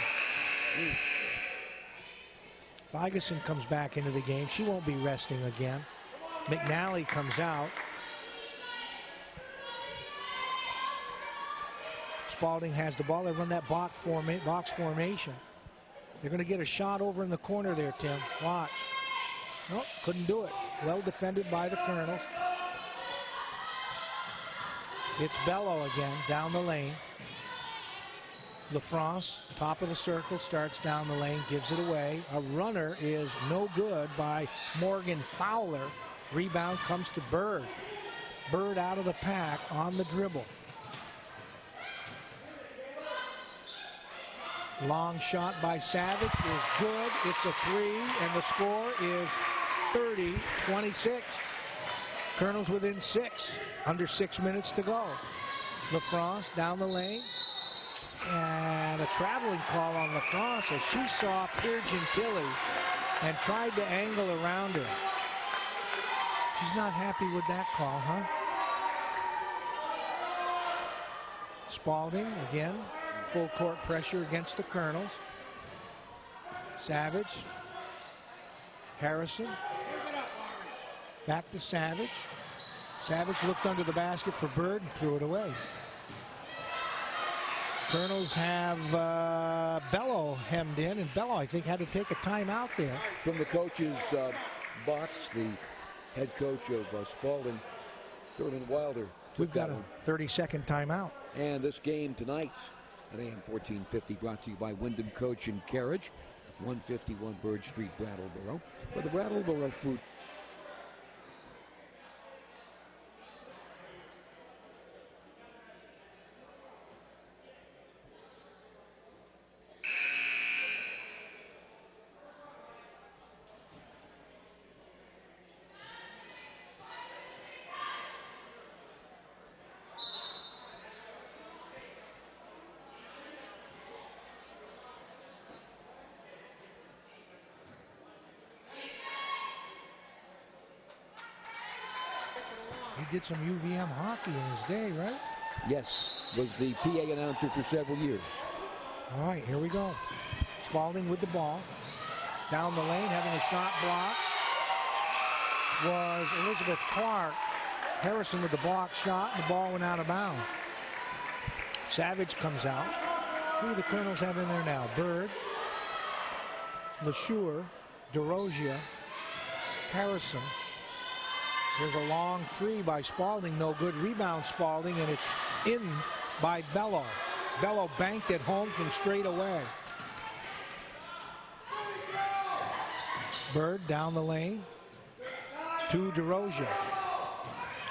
S1: Ferguson comes back into the game. She won't be resting again. McNally comes out. Spaulding has the ball. They run that box formation. They're going to get a shot over in the corner there, Tim. Watch. Nope, couldn't do it. Well defended by the Colonels. It's Bello again, down the lane. LaFrance, top of the circle, starts down the lane, gives it away. A runner is no good by Morgan Fowler. Rebound comes to Bird. Bird out of the pack on the dribble. Long shot by Savage is good. It's a three, and the score is 30-26. Colonels within 6. Under 6 minutes to go. LaFrance down the lane. And a traveling call on LaFrance as she saw Pierre Gentili and tried to angle around her. She's not happy with that call, huh? Spaulding again. Full court pressure against the Colonels. Savage. Harrison. Back to Savage. Savage looked under the basket for Bird and threw it away. Colonels have Bello hemmed in, and Bello, I think, had to take a timeout there.
S4: From the coach's box, the head coach of Spaulding, Thurman Wilder.
S1: We've got a 30-second timeout.
S4: And this game tonight at AM 1450 brought to you by Wyndham Coach and Carriage, 151 Bird Street, Brattleboro, for the Brattleboro Food.
S1: He did some UVM hockey in his day, right?
S4: Yes, was the PA announcer for several years.
S1: All right, here we go. Spaulding with the ball. Down the lane, having a shot block was Elizabeth Clark. Harrison with the block shot, and the ball went out of bounds. Savage comes out. Who do the Colonels have in there now? Bird, LeSure, DeRosia, Harrison. There's a long three by Spaulding, no good. Rebound Spaulding, and it's in by Bello. Bello banked it home from straight away. Bird down the lane to DeRosia.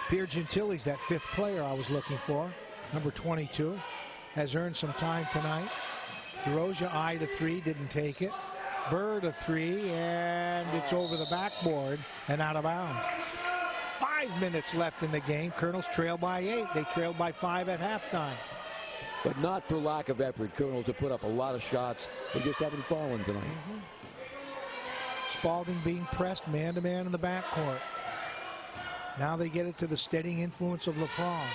S1: Pierre Gentili's that fifth player I was looking for. Number 22 has earned some time tonight. DeRosia eyed a three, didn't take it. Bird a three, and it's over the backboard and out of bounds. 5 minutes left in the game. Colonels trail by 8. They trailed by 5 at halftime.
S4: But not for lack of effort. Colonels have put up a lot of shots. They just haven't fallen tonight.
S1: Spaulding being pressed man-to-man in the backcourt. Now they get it to the steadying influence of LaFrance.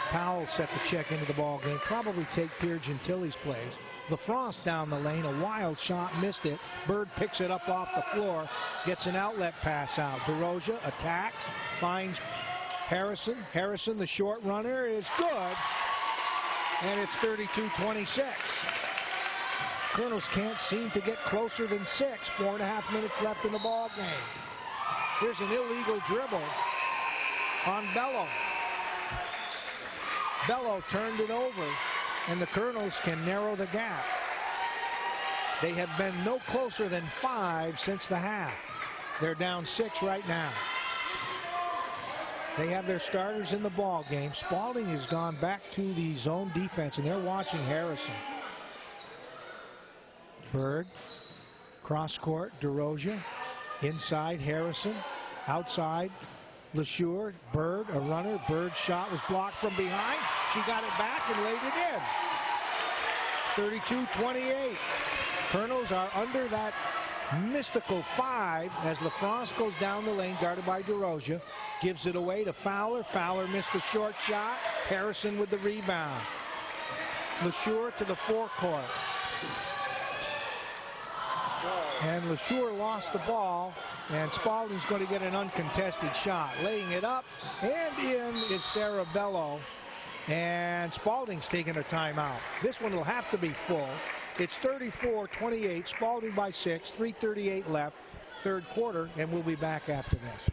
S1: Powell set the check into the ball game. Probably take Pierre Gentili's place. LaFrance down the lane. A wild shot. Missed it. Bird picks it up off the floor. Gets an outlet pass out. DeRosia attacks. Finds Harrison. Harrison, the short runner, is good. And it's 32-26. Colonels can't seem to get closer than 6. 4.5 minutes left in the ball game. Here's an illegal dribble on Bello. Bello turned it over, and the Colonels can narrow the gap. They have been no closer than 5 since the half. They're down 6 right now. They have their starters in the ball game. Spaulding has gone back to the zone defense, and they're watching Harrison. Bird, cross court, DeRosia. Inside, Harrison. Outside, LeSure. Bird, a runner. Bird's shot was blocked from behind. She got it back and laid it in. 32-28. Colonels are under that mystical 5 as LaFrance goes down the lane, guarded by DeRosia. Gives it away to Fowler. Fowler missed a short shot. Harrison with the rebound. LeSure to the forecourt. And LeSure lost the ball, and Spaulding's going to get an uncontested shot. Laying it up and in is Sarah Bello. And Spaulding's taking a timeout. This one will have to be full. It's 34-28, Spaulding by 6, 3:38 left, third quarter, and we'll be back after this.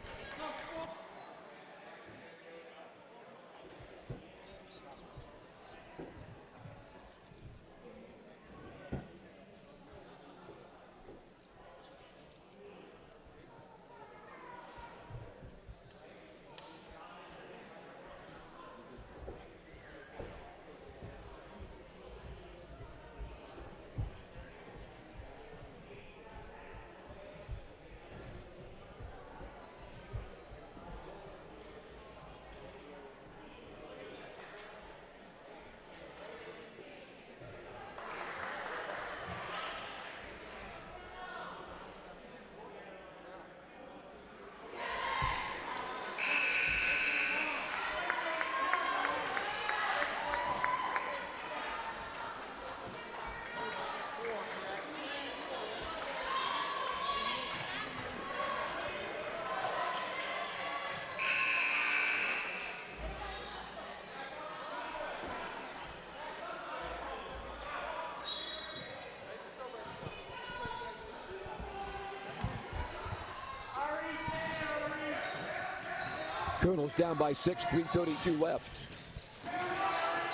S4: Colonels down by 6, 3:32 left.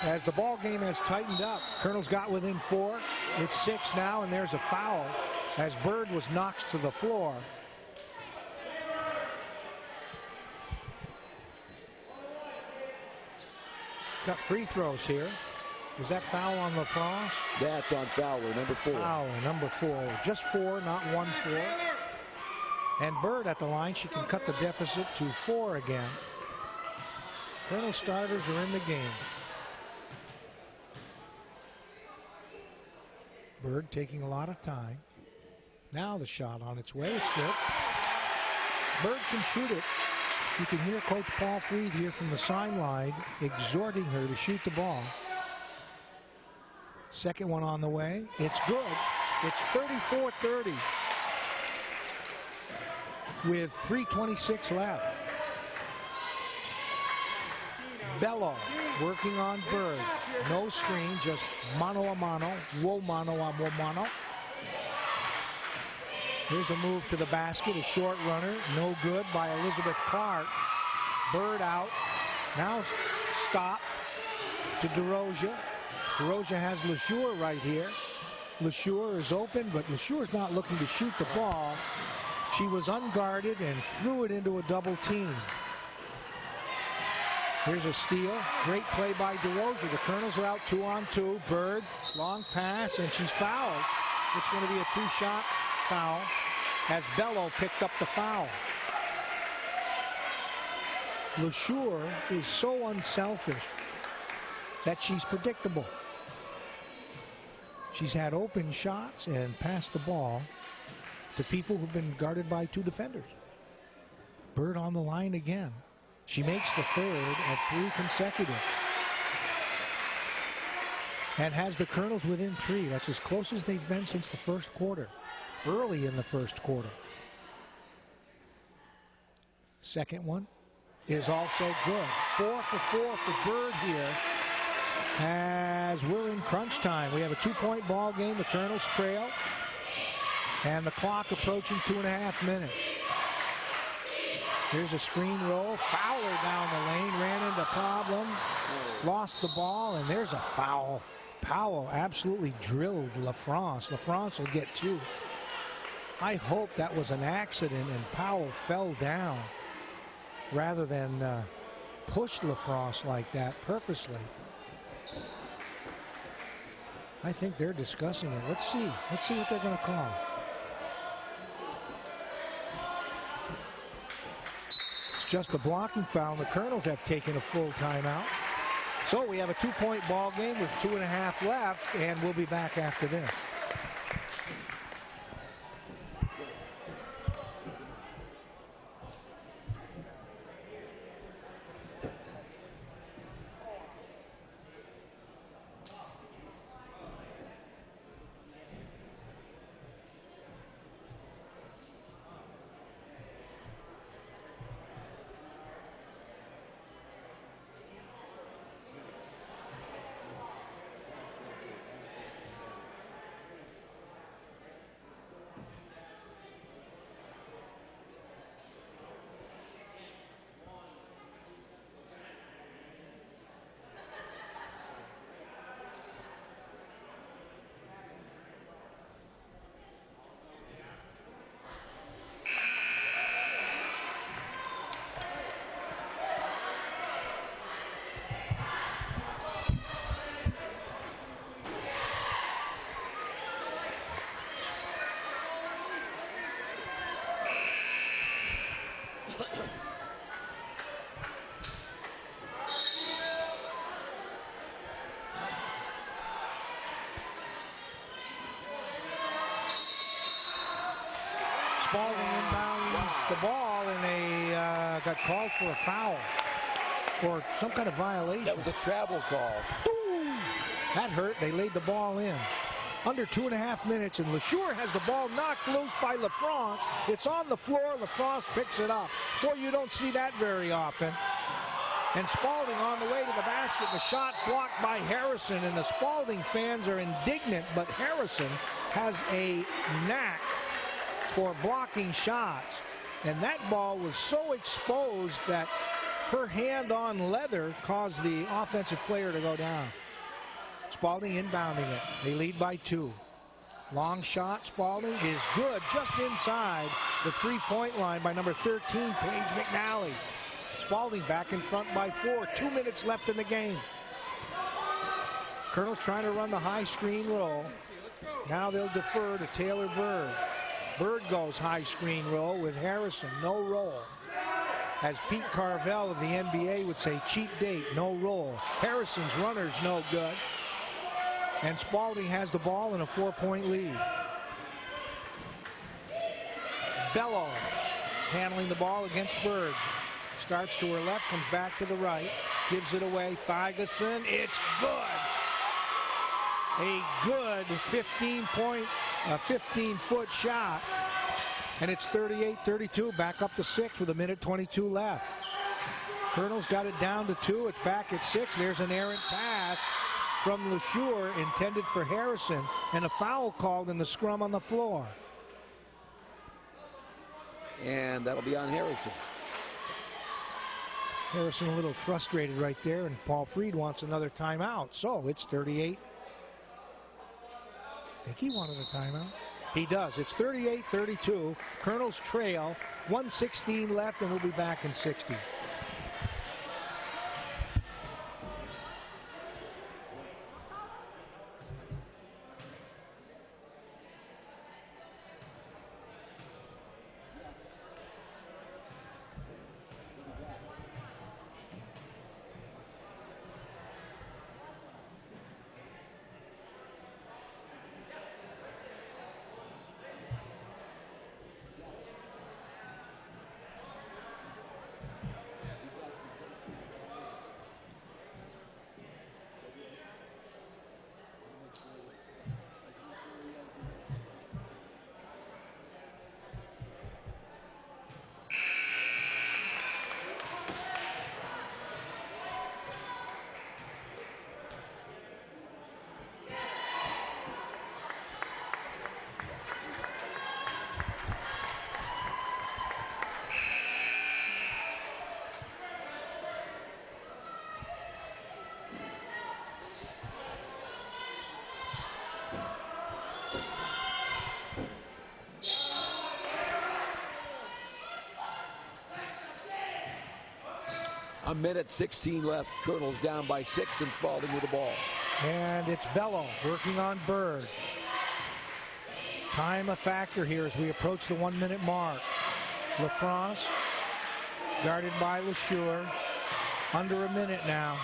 S1: As the ball game has tightened up, Colonel's got within 4. It's 6 now, and there's a foul as Bird was knocked to the floor. Got free throws here. Is that foul on LaFrance?
S4: That's on Fowler, number 4.
S1: Fowler, number 4. Just 4, not 1-4. And Bird at the line. She can cut the deficit to 4 again. Colonel starters are in the game. Bird taking a lot of time. Now the shot on its way. It's good. Bird can shoot it. You can hear Coach Paul Freed here from the sideline exhorting her to shoot the ball. Second one on the way. It's good. It's 34-30 with 3:26 left. Bello working on Bird. No screen, just mano a mano, wo mano a wo mano. Here's a move to the basket, a short runner, no good by Elizabeth Clark. Bird out. Now stop to DeRosia. DeRosia has LeSure right here. LeSure is open, but LeSure's not looking to shoot the ball. She was unguarded and threw it into a double team. Here's a steal. Great play by DeRosia. The Colonels are out 2-on-2. Bird, long pass, and she's fouled. It's going to be a 2-shot foul as Bello picked up the foul. LeSure is so unselfish that she's predictable. She's had open shots and passed the ball to people who've been guarded by 2 defenders. Bird on the line again. She makes the third of 3 consecutive. And has the Colonels within 3. That's as close as they've been since the first quarter. Early in the first quarter. Second one is also good. 4 for 4 for Bird here. As we're in crunch time. We have a 2-point ball game. The Colonels trail. And the clock approaching 2.5 minutes. Here's a screen roll. Fowler down the lane. Ran into problem. Lost the ball. And there's a foul. Powell absolutely drilled LaFrance. LaFrance will get 2. I hope that was an accident and Powell fell down rather than push LaFrance like that purposely. I think they're discussing it. Let's see. Let's see what they're going to call. It's just a blocking foul. The Colonels have taken a full timeout. So we have a 2-point ball game with 2.5 left, and we'll be back after this. Spaulding inbounds the ball, and they got called for a foul or some kind of violation.
S4: That was a travel call.
S1: That hurt. They laid the ball in. Under 2.5 minutes, and LeSure has the ball knocked loose by LaFrance. It's on the floor. LaFrance picks it up. Boy, you don't see that very often. And Spaulding on the way to the basket. The shot blocked by Harrison, and the Spaulding fans are indignant, but Harrison has a knack for blocking shots. And that ball was so exposed that her hand on leather caused the offensive player to go down. Spaulding inbounding it. They lead by 2. Long shot, Spaulding is good just inside the three-point line by number 13, Paige McNally. Spaulding back in front by 4. 2 minutes left in the game. Colonel's trying to run the high screen roll. Now they'll defer to Taylor Bird. Bird goes high screen roll with Harrison, no roll. As Pete Carvel of the NBA would say, cheap date, no roll. Harrison's runner's no good. And Spaulding has the ball in a 4-point lead. Bello handling the ball against Bird. Starts to her left, comes back to the right, gives it away. Ferguson, it's good. A good 15-foot shot. And it's 38-32, back up to 6 with 1:22 left. Colonel's got it down to 2. It's back at 6. There's an errant pass from LeSure intended for Harrison, and a foul called in the scrum on the floor.
S4: And that'll be on Harrison.
S1: Harrison a little frustrated right there, and Paul Freed wants another timeout. So it's 38. I think he wanted a timeout. He does. It's 38-32. Colonel's trail. 1:16 left, and we'll be back in 60.
S4: A minute 16 left. Colonel's down by 6, and Spaulding with the ball.
S1: And it's Bello working on Bird. Time a factor here as we approach the 1-minute mark. LaFrance guarded by LeSure. Under a minute now.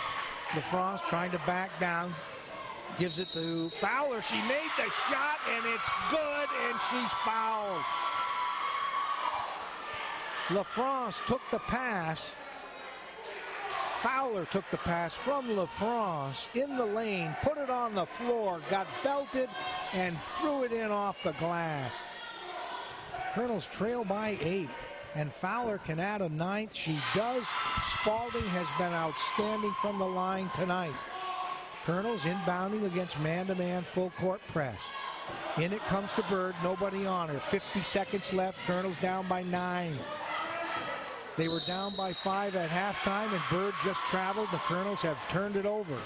S1: LaFrance trying to back down. Gives it to Fowler. She made the shot, and it's good, and she's fouled. LaFrance took the pass. Fowler took the pass from LaFrance in the lane, put it on the floor, got belted, and threw it in off the glass. Colonels trail by 8, and Fowler can add a 9th. She does. Spaulding has been outstanding from the line tonight. Colonels inbounding against man-to-man full-court press. In it comes to Bird, nobody on her. 50 seconds left. Colonels down by 9. They were down by 5 at halftime, and Bird just traveled. The Colonels have turned it over.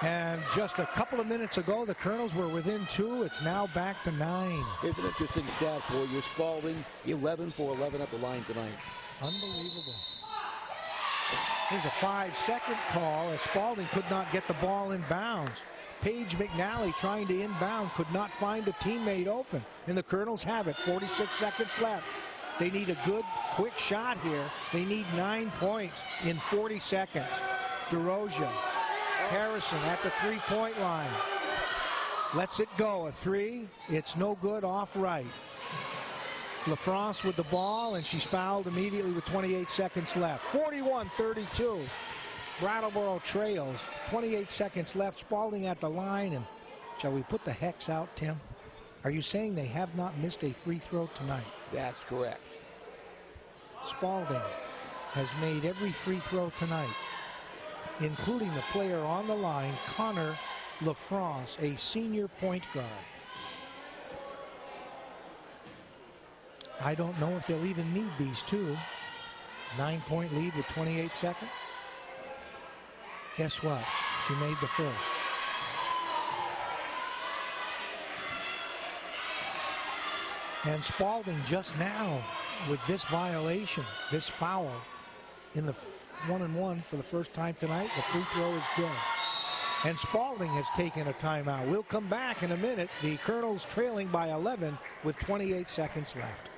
S1: And just a couple of minutes ago, the Colonels were within 2. It's now back to 9.
S4: Here's an interesting stat for you. Spaulding, 11 for 11 at the line tonight.
S1: Unbelievable. There's a 5-second call as Spaulding could not get the ball in bounds. Paige McNally trying to inbound, could not find a teammate open. And the Colonels have it. 46 seconds left. They need a good, quick shot here. They need 9 points in 40 seconds. DeRosia, Harrison at the three-point line. Lets it go. A 3. It's no good, off right. LaFrance with the ball, and she's fouled immediately with 28 seconds left. 41-32. Brattleboro trails. 28 seconds left. Spaulding at the line, and shall we put the hex out, Tim? Are you saying they have not missed a free throw tonight?
S4: That's correct.
S1: Spaulding has made every free throw tonight, including the player on the line, Connor LaFrance, a senior point guard. I don't know if they'll even need these two. 9-point lead with 28 seconds. Guess what? She made the first. And Spaulding just now with this violation, this foul in the 1-and-1 for the first time tonight. The free throw is good. And Spaulding has taken a timeout. We'll come back in a minute. The Colonels trailing by 11 with 28 seconds left.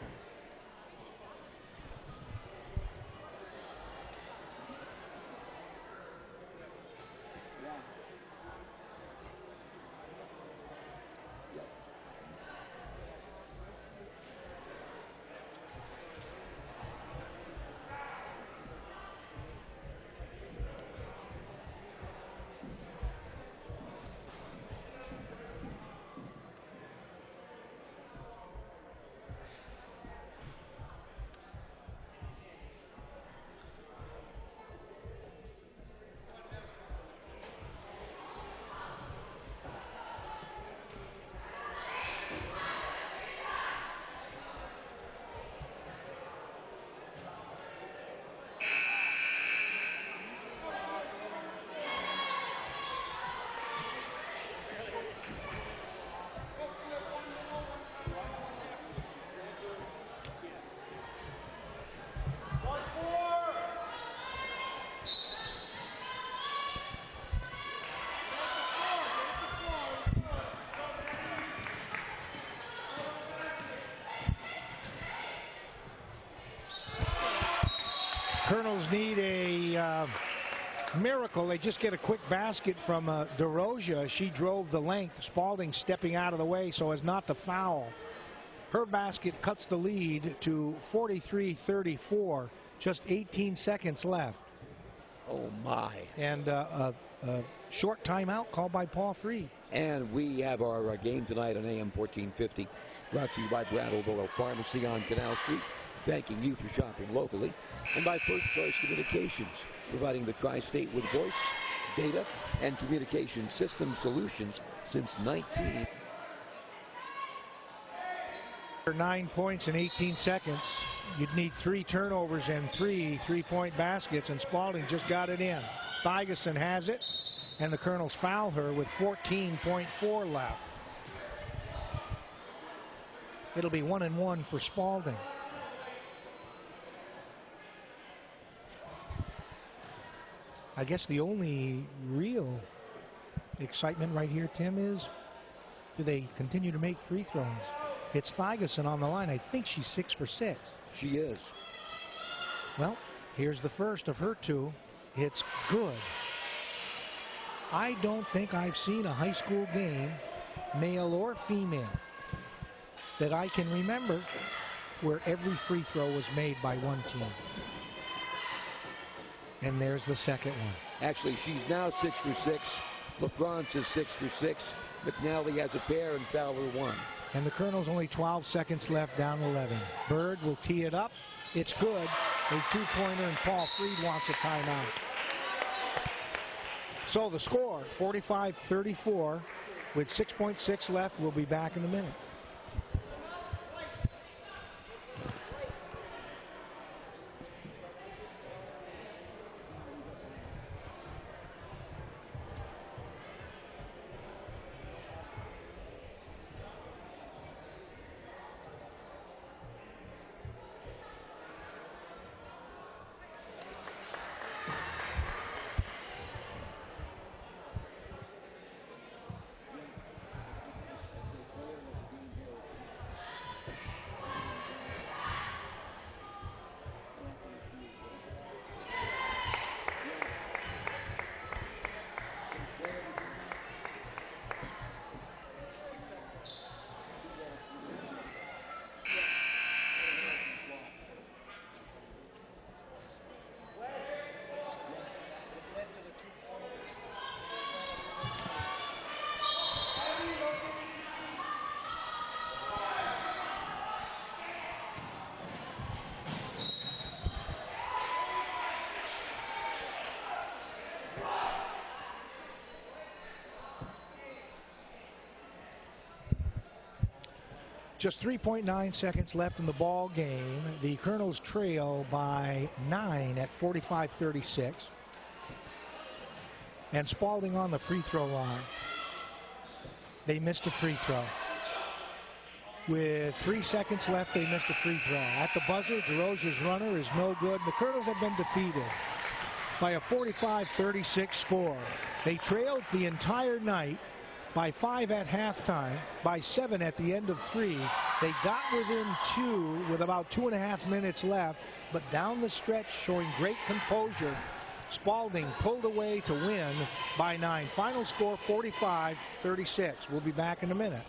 S1: Colonels need a miracle. They just get a quick basket from DeRosia. She drove the length. Spaulding stepping out of the way so as not to foul. Her basket cuts the lead to 43-34. Just 18 seconds left.
S4: Oh, my.
S1: And a short timeout called by Paul Freed.
S4: And we have our game tonight on AM 1450, brought to you by Brattleboro Pharmacy on Canal Street, thanking you for shopping locally, and by First Choice Communications, providing the tri-state with voice, data, and communication system solutions since 19.
S1: 9 points in 18 seconds. You'd need 3 turnovers and 3 three-point baskets, and Spaulding just got it in. Thigeson has it, and the Colonels foul her with 14.4 left. It'll be 1-and-1 for Spaulding. I guess the only real excitement right here, Tim, is do they continue to make free throws? It's Thigeson on the line. I think she's 6 for 6.
S4: She is.
S1: Well, here's the first of her 2. It's good. I don't think I've seen a high school game, male or female, that I can remember where every free throw was made by one team. And there's the second one.
S4: Actually, she's now 6 for 6. LaFrance is 6 for 6. McNally has a pair and Fowler 1.
S1: And the Colonels only 12 seconds left, down 11. Bird will tee it up. It's good. A 2-pointer, and Paul Freed wants a timeout. So the score, 45-34, with 6.6 left. We'll be back in a minute. Just 3.9 seconds left in the ball game. The Colonels trail by 9 at 45-36. And Spaulding on the free throw line. They missed a free throw. With 3 seconds left, they missed a free throw. At the buzzer, DeRosa's runner is no good. The Colonels have been defeated by a 45-36 score. They trailed the entire night by 5 at halftime, by 7 at the end of 3. They got within 2 with about 2.5 minutes left, but down the stretch, showing great composure, Spaulding pulled away to win by 9. Final score 45-36. We'll be back in a minute.